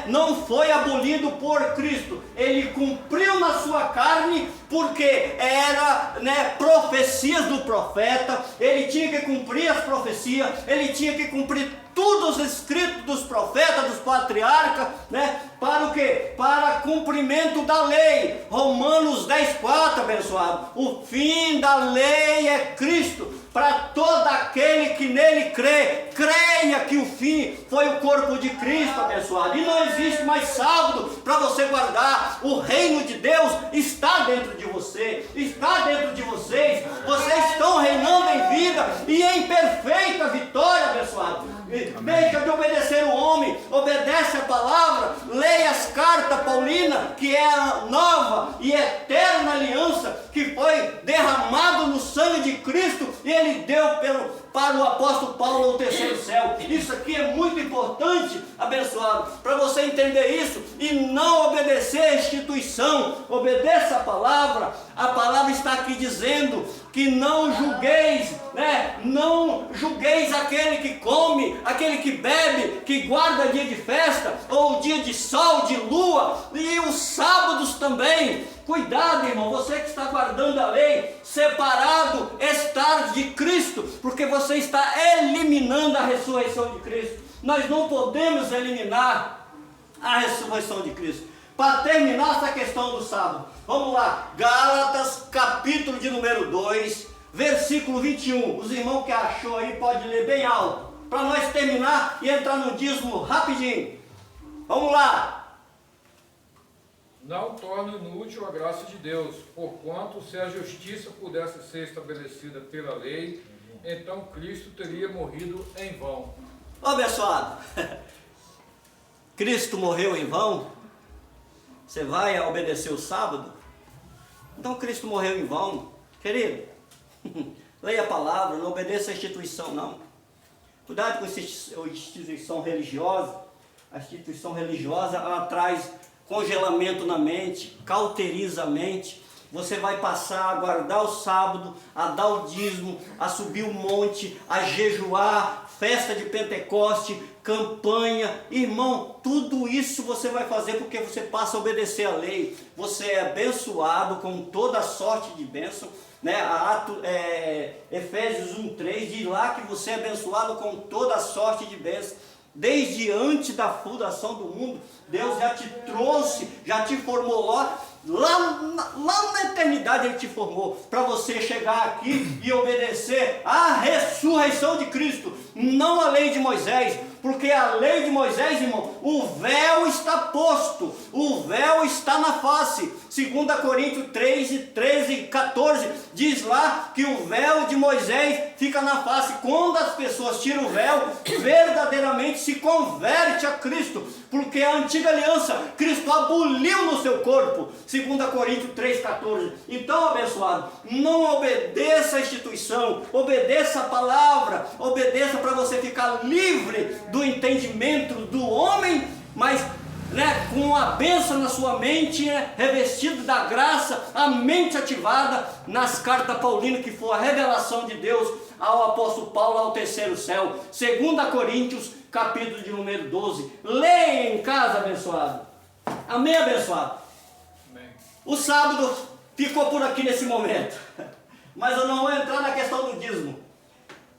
não foi abolido por Cristo, ele cumpriu na sua carne, porque era, profecias do profeta, ele tinha que cumprir as profecias, ele tinha que cumprir tudo os escritos dos profetas, dos patriarcas, para o quê? Para cumprimento da lei. Romanos 10:4, abençoado. O fim da lei é Cristo, para todo aquele que nele crê. Creia que o fim foi o corpo de Cristo, abençoado. E não existe mais sábado para você guardar. O reino de Deus está dentro de você, está dentro de vocês. Vocês estão reinando em vida e em perfeita vitória, abençoado. Deixa de obedecer o homem, obedece a palavra, leia as cartas paulinas, que é a nova e eterna aliança que foi derramado no sangue de Cristo e ele deu para o apóstolo Paulo ao terceiro céu. Isso aqui é muito importante, abençoado, para você entender isso e não obedecer a instituição. Obedeça a palavra está aqui dizendo que não julgueis né? Não julgueis aquele que come, aquele que bebe, que guarda dia de festa, ou dia de sol, de lua, e os sábados também. Cuidado, irmão, você que está guardando a lei, separado está de Cristo, porque você está eliminando a ressurreição de Cristo. Nós não podemos eliminar a ressurreição de Cristo. Para terminar essa questão do sábado, vamos lá, Gálatas, capítulo de número 2, versículo 21. Os irmãos que achou aí, pode ler bem alto, para nós terminar e entrar no dízimo rapidinho. Vamos lá. Não torne inútil a graça de Deus, porquanto se a justiça pudesse ser estabelecida pela lei, então Cristo teria morrido em vão. Ô, abençoado, Cristo morreu em vão? Você vai obedecer o sábado? Então Cristo morreu em vão. Querido, leia a palavra, não obedeça a instituição, não. Cuidado com a instituição religiosa. A instituição religiosa, ela traz congelamento na mente, cauteriza a mente. Você vai passar a guardar o sábado, a dar o dízimo, a subir o monte, a jejuar, festa de Pentecoste, campanha. Irmão, tudo isso você vai fazer porque você passa a obedecer a lei. Você é abençoado com toda a sorte de bênção, né? Efésios 1:3 diz lá que você é abençoado com toda a sorte de bênção. Desde antes da fundação do mundo, Deus já te trouxe, já te formou lá na eternidade Ele te formou, para você chegar aqui e obedecer à ressurreição de Cristo, não a lei de Moisés, porque a lei de Moisés, irmão, o véu está posto, o véu está na face. 2 Coríntios 3, 13 e 14 diz lá que o véu de Moisés fica na face. Quando as pessoas tiram o véu, verdadeiramente se converte a Cristo, porque a antiga aliança Cristo aboliu no seu corpo. 2 Coríntios 3, 14. Então, abençoado, não obedeça a instituição, obedeça a palavra, obedeça para você ficar livre do entendimento do homem, mas com a bênção na sua mente, revestido da graça, a mente ativada nas cartas paulinas, que foi a revelação de Deus ao apóstolo Paulo ao terceiro céu. 2 Coríntios, capítulo de número 12. Leia em casa, abençoado. Amém, abençoado? Amém. O sábado ficou por aqui nesse momento, mas eu não vou entrar na questão do dízimo.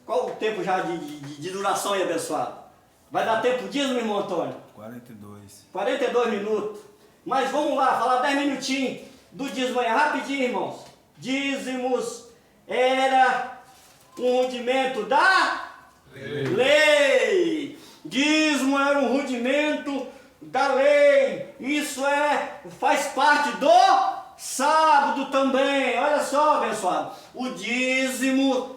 Qual o tempo já de duração aí, abençoado? Vai dar tempo de dízimo, irmão Antônio? 42 minutos. Mas vamos lá, falar 10 minutinhos do dízimo aí, rapidinho, irmãos. Dízimos era um rudimento da lei. Dízimo era um rudimento da lei. Isso faz parte do sábado também. Olha só, abençoado. O dízimo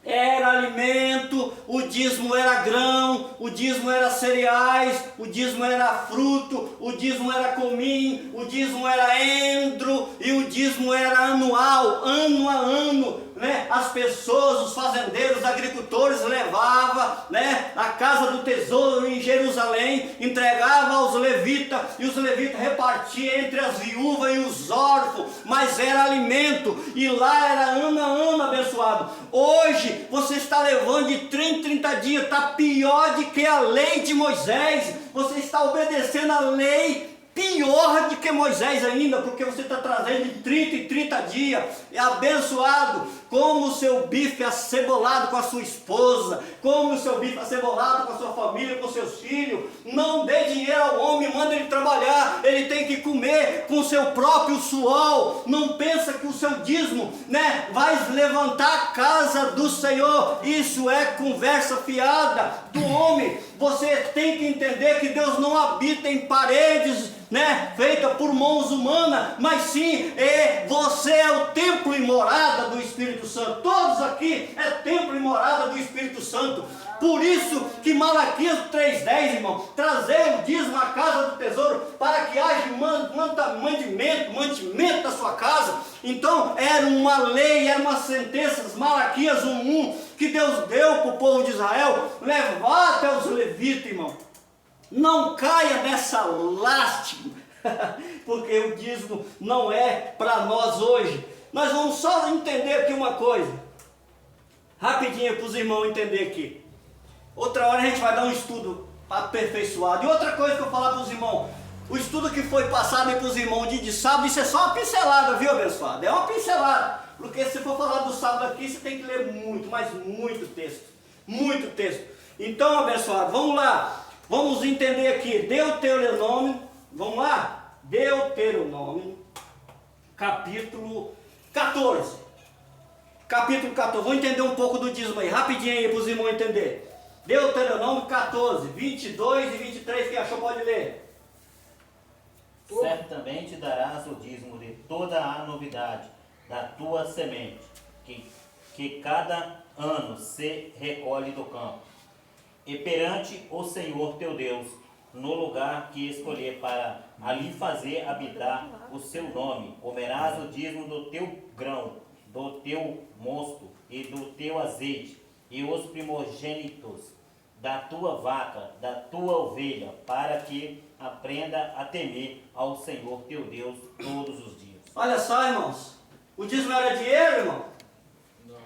era alimento, o dízimo era grão, o dízimo era cereais, o dízimo era fruto, o dízimo era cominho, o dízimo era endro e o dízimo era anual, ano a ano, né? As pessoas, os fazendeiros, os agricultores levavam, né, a casa do tesouro em Jerusalém, entregava aos levitas e os levitas repartiam entre as viúvas e os órfãos, mas era alimento e lá era ano a ano, abençoado. Hoje você está levando de 30 em 30 dias, está pior do que a lei de Moisés. Você está obedecendo a lei pior do que Moisés ainda, porque você está trazendo de 30 em 30 dias. É abençoado, como o seu bife acebolado com a sua esposa, como o seu bife acebolado com a sua família, com seus filhos. Não dê dinheiro ao homem, manda ele trabalhar, ele tem que comer com o seu próprio suor. Não pensa que o seu dízimo, né, vai levantar a casa do Senhor. Isso é conversa fiada do homem. Você tem que entender que Deus não habita em paredes, né, feita por mãos humanas, mas sim, você é o templo e morada do Espírito Santo. Todos aqui é templo e morada do Espírito Santo. Por isso que Malaquias 3,10, irmão, trazer o dízimo à casa do tesouro, para que haja mantimento da sua casa. Então era uma lei, era uma sentença, Malaquias 1:1, que Deus deu para o povo de Israel, levar até os levitas, irmão. Não caia nessa lástima, porque o dízimo não é para nós hoje. Nós vamos só entender aqui uma coisa. rapidinho para os irmãos entenderem aqui. Outra hora a gente vai dar um estudo aperfeiçoado. E outra coisa que eu falar para os irmãos, o estudo que foi passado para os irmãos de sábado, isso é só uma pincelada, viu, abençoado? É uma pincelada, porque se for falar do sábado aqui, você tem que ler muito, mas muito texto. Muito texto. Então, abençoado, vamos lá. Vamos entender aqui, Deuteronômio, vamos lá? Deuteronômio, capítulo 14. Capítulo 14, vamos entender um pouco do dízimo aí, rapidinho aí para os irmãos entenderem. Deuteronômio 14, 22 e 23, quem achou pode ler. Certamente darás o dízimo de toda a novidade da tua semente, que cada ano se recolhe do campo. E perante o Senhor teu Deus, no lugar que escolher para ali fazer habitar o seu nome, comerás o dízimo do teu grão, do teu mosto e do teu azeite, e os primogênitos da tua vaca, da tua ovelha, para que aprenda a temer ao Senhor teu Deus todos os dias. Olha só, irmãos, o dízimo era dinheiro, irmão?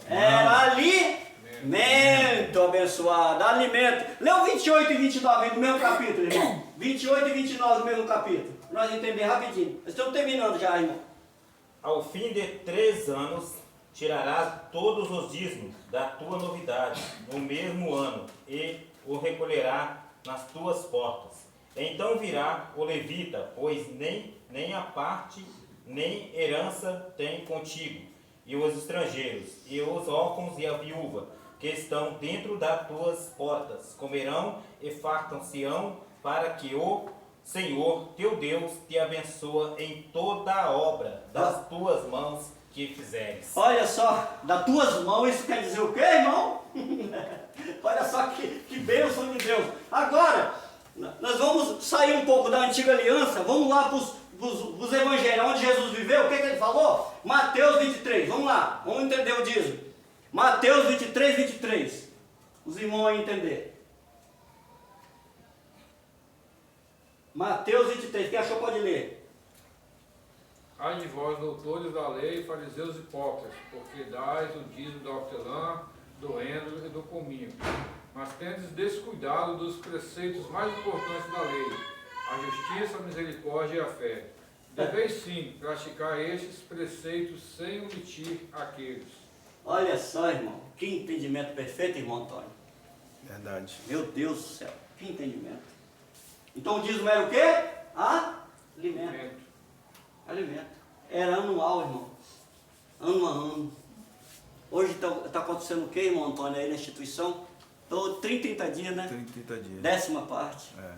Era alimento, abençoado, alimento. Leu 28 e 29 do mesmo capítulo, irmão. 28 e 29 do mesmo capítulo. Pra nós entender rapidinho. Nós estamos terminando já, irmão. Ao fim de 3 anos, tirarás todos os dízimos da tua novidade no mesmo ano e o recolherá nas tuas portas. Então virá o levita, pois nem a parte nem herança tem contigo, e os estrangeiros, e os órfãos e a viúva, que estão dentro das tuas portas, comerão e fartam-se-ão, para que o Senhor teu Deus te abençoe em toda a obra das tuas mãos que fizeres. Olha só, das tuas mãos, isso quer dizer o quê, irmão? Olha só que bênção de Deus. Agora, nós vamos sair um pouco da antiga aliança, vamos lá para os evangelhos, onde Jesus viveu, o que ele falou? Mateus 23, vamos lá, vamos entender o dízimo. Mateus 23, 23. Os irmãos vão entender. Mateus 23, quem achou pode ler. Ai de vós, doutores da lei, fariseus hipócritas, porque dais o dízimo da hortelã, do endro e do cominho, mas tendes descuidado dos preceitos mais importantes da lei, a justiça, a misericórdia e a fé. Deveis sim praticar estes preceitos sem omitir aqueles. Olha só, irmão, que entendimento perfeito, irmão Antônio. Verdade. Meu Deus do céu, que entendimento. Então o dízimo era o quê? Alimento. Alimento. Era anual, irmão. Ano a ano. Hoje está acontecendo o quê, irmão Antônio, aí na instituição? Todo 30 dias, né? 30 dias. 10ª parte. É.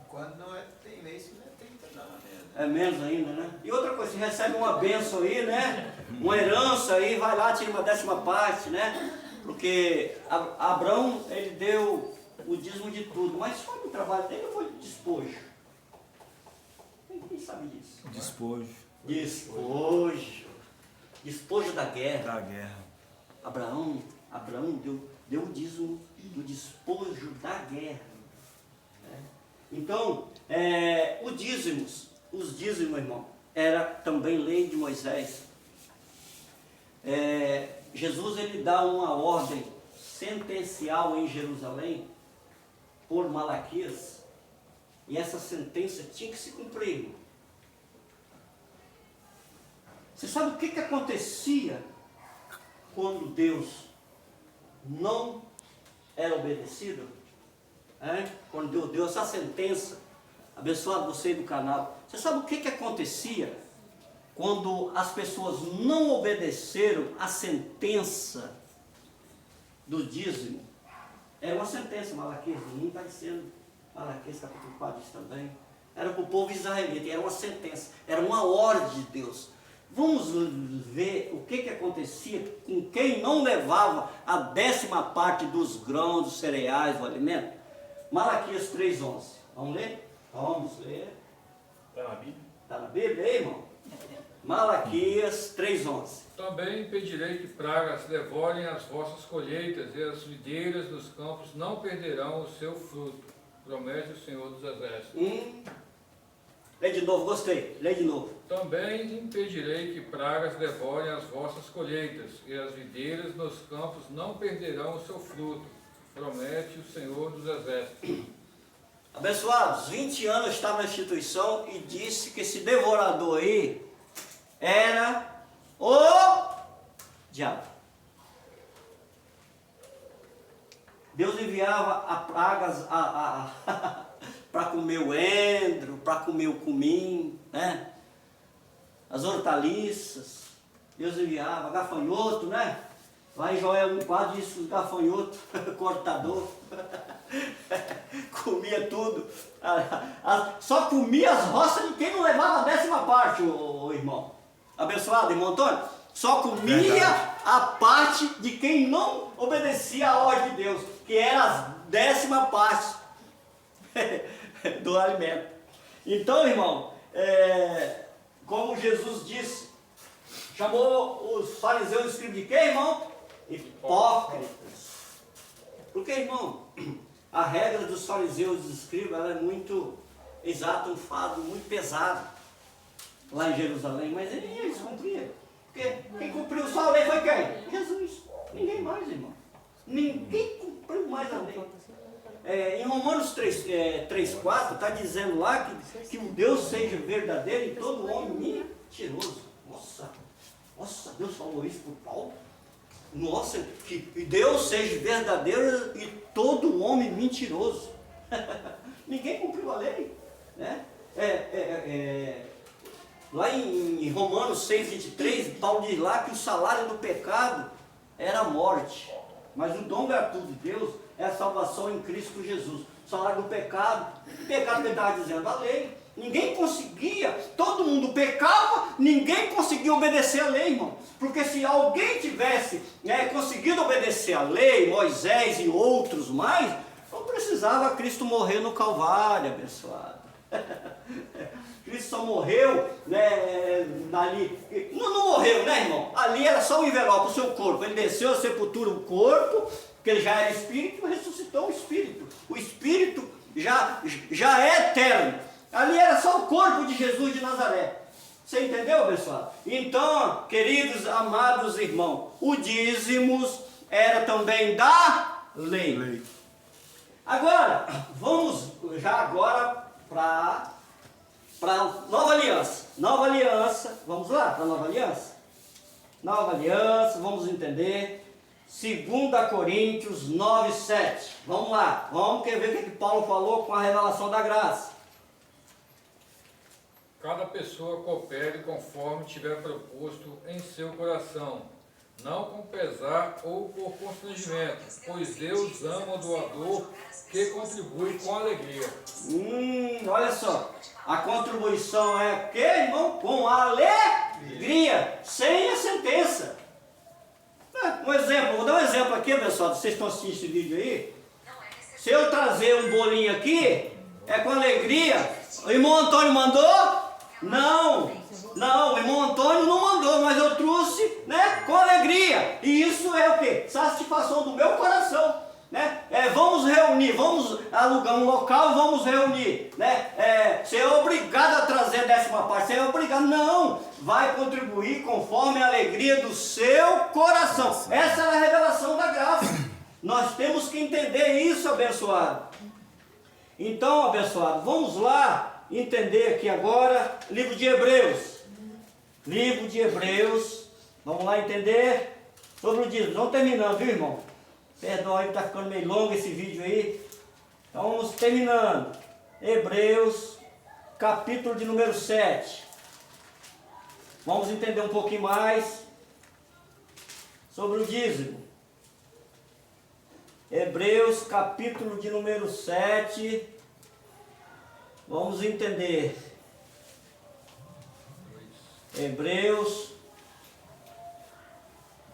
Quando não é, tem mês que não é 30 não, né? É menos ainda, né? E outra coisa, você recebe uma bênção aí, né? Uma herança aí, vai lá, tira uma 10ª parte, né? Porque Abraão, ele deu o dízimo de tudo, mas foi no trabalho dele ou foi de despojo? Quem sabe disso? Despojo Despojo. Despojo da guerra. da guerra. Abraão deu o dízimo do despojo da guerra. Né? Então, os dízimos, irmão, era também lei de Moisés. Jesus, ele dá uma ordem sentencial em Jerusalém por Malaquias, e essa sentença tinha que se cumprir, irmão. Você sabe o que acontecia quando Deus não era obedecido? Quando Deus deu essa sentença, abençoado você aí do canal, você sabe o que acontecia quando as pessoas não obedeceram a sentença do dízimo? Era uma sentença, Malaquias, não está dizendo, Malaquias capítulo 4 diz também, era para o povo israelita, era uma sentença, era uma ordem de Deus. Vamos ver o que acontecia com quem não levava a 10ª parte dos grãos, dos cereais, do alimento. Malaquias 3,11. Vamos ler? Vamos ler. Está na Bíblia? Está na Bíblia aí, irmão? Malaquias 3,11. Também impedirei que pragas devorem as vossas colheitas, e as videiras dos campos não perderão o seu fruto, promete o Senhor dos Exércitos. Lê de novo, gostei. Lê de novo. Também impedirei que pragas devorem as vossas colheitas, e as videiras nos campos não perderão o seu fruto, promete o Senhor dos Exércitos. Abençoados, 20 anos eu estava na instituição e disse que esse devorador aí era o diabo. Deus enviava a pragas para comer o endro, para comer o cumim, né? As hortaliças. Deus enviava, gafanhoto, né? Lá em Joel 1,4 diz gafanhoto, cortador. Comia tudo. Só comia as roças de quem não levava a 10ª parte, o irmão. Abençoado, irmão Antônio. Só comia a parte de quem não obedecia a ordem de Deus, que era a 10ª parte do alimento. Então, irmão, como Jesus disse, chamou os fariseus e escribas de quê, irmão? Hipócritas. Porque, irmão, a regra dos fariseus e dos escribas ela é muito exata, um fardo muito pesado lá em Jerusalém, mas eles cumpriram. Porque quem cumpriu só a lei foi quem? Jesus. Ninguém mais, irmão. Ninguém cumpriu mais a lei. Em Romanos 3,4 está dizendo lá que o Deus seja verdadeiro e todo homem mentiroso. Nossa, Deus falou isso por Paulo? Nossa, que Deus seja verdadeiro e todo homem mentiroso. Ninguém cumpriu a lei, né? Lá em Romanos 6,23, Paulo diz lá que o salário do pecado era a morte, mas o dom gratuito de Deus é a salvação em Cristo Jesus. O salário do pecado, o pecado que ele estava dizendo, a lei. Ninguém conseguia, todo mundo pecava, ninguém conseguia obedecer a lei, irmão. Porque se alguém tivesse conseguido obedecer a lei, Moisés e outros mais, não precisava Cristo morrer no Calvário, abençoado. Cristo só morreu, ali. Não morreu, né, irmão? Ali era só um envelope, o seu corpo. Ele desceu à sepultura, o corpo, porque ele já era espírito, ressuscitou o espírito. O espírito já é eterno. Ali era só o corpo de Jesus de Nazaré. Você entendeu, pessoal? Então, queridos, amados irmãos, o dízimos era também da lei. Agora, vamos já agora para Nova Aliança. Nova Aliança, vamos lá para Nova Aliança? Nova Aliança, vamos entender. 2 Coríntios 9:7. Vamos lá, vamos ver o que Paulo falou com a revelação da graça. Cada pessoa coopere conforme tiver proposto em seu coração, não com pesar ou por constrangimento, pois Deus ama o doador que contribui com alegria. Olha só, a contribuição é o que, irmão? Com alegria, sem a sentença. Um exemplo, vou dar um exemplo aqui, pessoal, vocês estão assistindo esse vídeo aí. Se eu trazer um bolinho aqui, é com alegria. O irmão Antônio mandou? Não, o irmão Antônio não mandou, mas eu trouxe, com alegria. E isso é o quê? Satisfação do meu coração, vamos reunir, vamos alugar um local, vamos reunir, Você é obrigado a trazer a 10ª parte, você é obrigado, não, vai contribuir conforme a alegria do seu coração. Essa é a revelação da graça. Nós temos que entender isso, abençoado. Então, abençoado, vamos lá entender aqui agora, livro de Hebreus. Livro de Hebreus, vamos lá entender sobre o dízimo. Vamos terminando, viu, irmão? Perdão aí, está ficando meio longo esse vídeo aí. Então vamos terminando. Hebreus, capítulo de número 7. Vamos entender um pouquinho mais sobre o dízimo. Hebreus, capítulo de número 7. Vamos entender. Hebreus.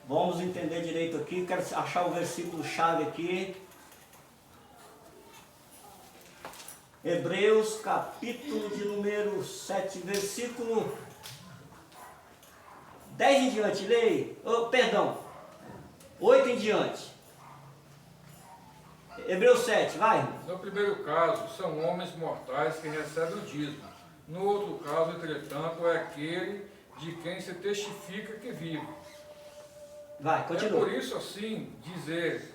Vamos entender direito aqui. Quero achar o versículo chave aqui. Hebreus, capítulo de número 7, versículo 10 em diante. Leia. Perdão. 8 em diante. Hebreus 7, vai. No primeiro caso, são homens mortais que recebem o dízimo, No outro caso, entretanto, é aquele de quem se testifica que vive. Vai, É continua. por isso assim dizer,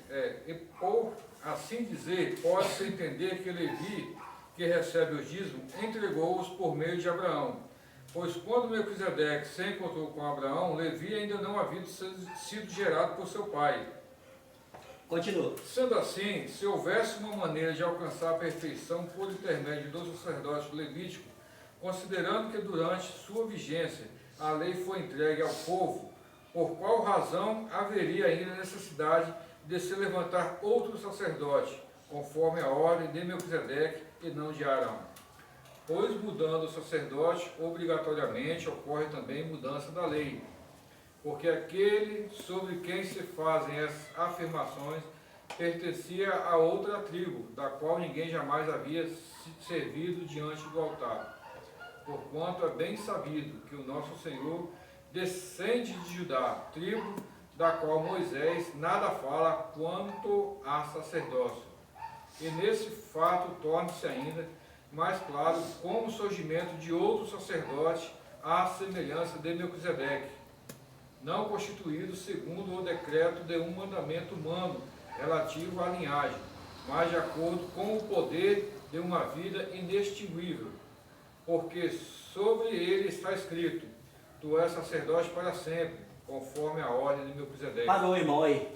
pode-se entender que Levi, que recebe o dízimo, entregou-os por meio de Abraão. Pois quando Melquisedeque se encontrou com Abraão, Levi ainda não havia sido gerado por seu pai. Continua. Sendo assim, se houvesse uma maneira de alcançar a perfeição por intermédio do sacerdócio levítico, considerando que durante sua vigência a lei foi entregue ao povo, por qual razão haveria ainda necessidade de se levantar outro sacerdote, conforme a ordem de Melquisedeque e não de Arão? Pois mudando o sacerdote, obrigatoriamente ocorre também mudança da lei, porque aquele sobre quem se fazem as afirmações pertencia a outra tribo, da qual ninguém jamais havia servido diante do altar. Porquanto é bem sabido que o nosso Senhor descende de Judá, tribo da qual Moisés nada fala quanto a sacerdócio. E nesse fato torna-se ainda mais claro como o surgimento de outro sacerdote à semelhança de Melquisedeque, não constituído segundo o decreto de um mandamento humano relativo à linhagem, mas de acordo com o poder de uma vida inextinguível, porque sobre ele está escrito: tu és sacerdote para sempre, conforme a ordem de Melquisedeque. Parou, irmão, aí.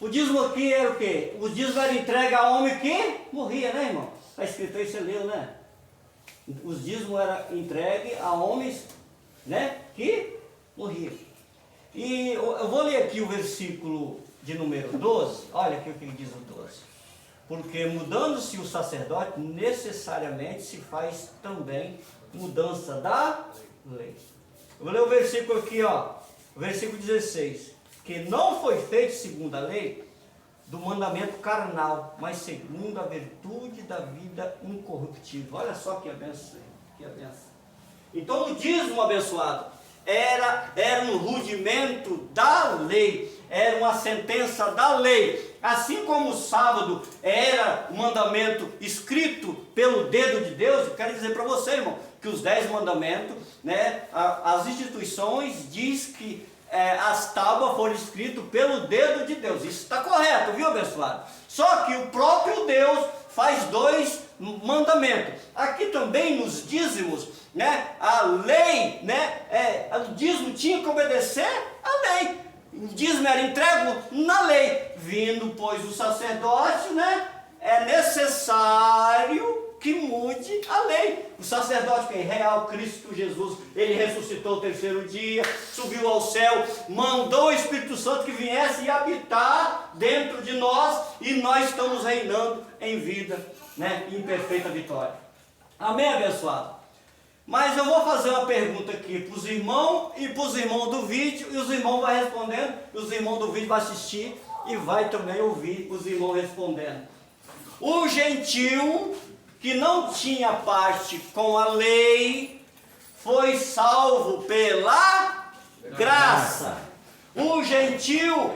O dízimo aqui era o quê? O dízimo era entregue a homem que morria, né, irmão? Está escrito aí, você leu, né? Os dízimos eram entregues a homens, né, que morriam. E eu vou ler aqui o versículo de número 12. Olha aqui o que diz o 12. Porque mudando-se o sacerdote, necessariamente se faz também mudança da lei. Eu vou ler o versículo aqui, ó. O versículo 16. Que não foi feito segundo a lei do mandamento carnal, mas segundo a virtude da vida incorruptível. Olha só que benção, que benção. Então o dízimo, abençoado, era um rudimento da lei, era uma sentença da lei. Assim como o sábado era um mandamento escrito pelo dedo de Deus, eu quero dizer para você, irmão, que os 10 mandamentos, né, as instituições diz que as tábuas foram escritas pelo dedo de Deus. Isso está correto, viu, abençoado? Só que o próprio Deus faz 2 mandamentos. Aqui também nos dízimos, né, a lei, né, o dízimo tinha que obedecer à lei. O dízimo era entregue na lei. Vindo, pois, o sacerdote, né, é necessário que mude a lei. O sacerdote que é real, Cristo Jesus, ele ressuscitou o 3º dia, subiu ao céu, mandou o Espírito Santo que viesse e habitar dentro de nós, e nós estamos reinando em vida, né, em perfeita vitória. Amém, abençoado? Mas eu vou fazer uma pergunta aqui para os irmãos e para os irmãos do vídeo, e os irmãos vão respondendo, e os irmãos do vídeo vão assistir e vai também ouvir os irmãos respondendo. O gentil que não tinha parte com a lei foi salvo pela graça. O gentil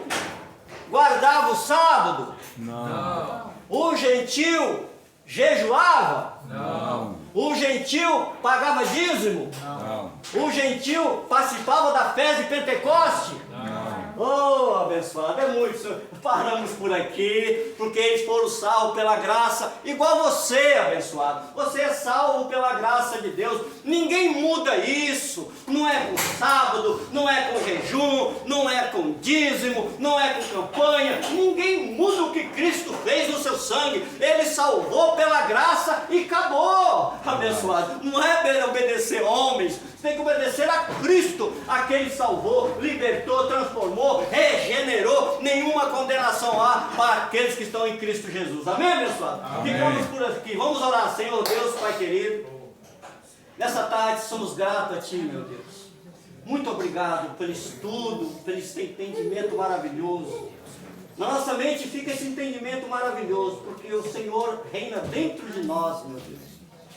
guardava o sábado? Não. O gentil jejuava? Não. O gentil pagava dízimo? Não. O gentil participava da festa de Pentecoste? Não. Oh, abençoado, é muito. Paramos por aqui, porque eles foram salvos pela graça, igual você, abençoado. Você é salvo pela graça de Deus. Ninguém muda isso. Não é com sábado, não é com jejum, não é com dízimo, não é com campanha. Ninguém muda o que Cristo fez no seu sangue. Ele salvou pela graça e acabou, abençoado. Não é obedecer homens, tem que obedecer a Cristo, a quem Ele salvou, libertou, transformou, regenerou. Nenhuma condenação há para aqueles que estão em Cristo Jesus. Amém, abençoado? Amém. Ficamos por aqui. Vamos orar. Senhor Deus, Pai querido, nessa tarde somos gratos a Ti, meu Deus. Muito obrigado pelo estudo, pelo esse entendimento maravilhoso. Na nossa mente fica esse entendimento maravilhoso, porque o Senhor reina dentro de nós, meu Deus.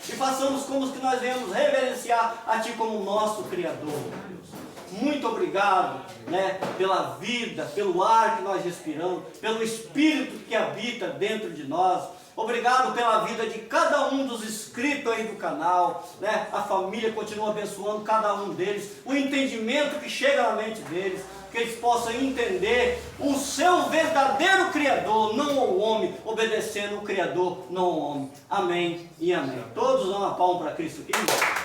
E façamos como que nós venhamos reverenciar a Ti como nosso Criador, meu Deus. muito obrigado, né, pela vida, pelo ar que nós respiramos, pelo Espírito que habita dentro de nós. Obrigado pela vida de cada um dos inscritos aí do canal, né? A família continua abençoando cada um deles, o entendimento que chega na mente deles, que eles possam entender o seu verdadeiro Criador, não o homem, obedecendo o Criador, não o homem. Amém e amém. Todos dão uma palma para Cristo aqui.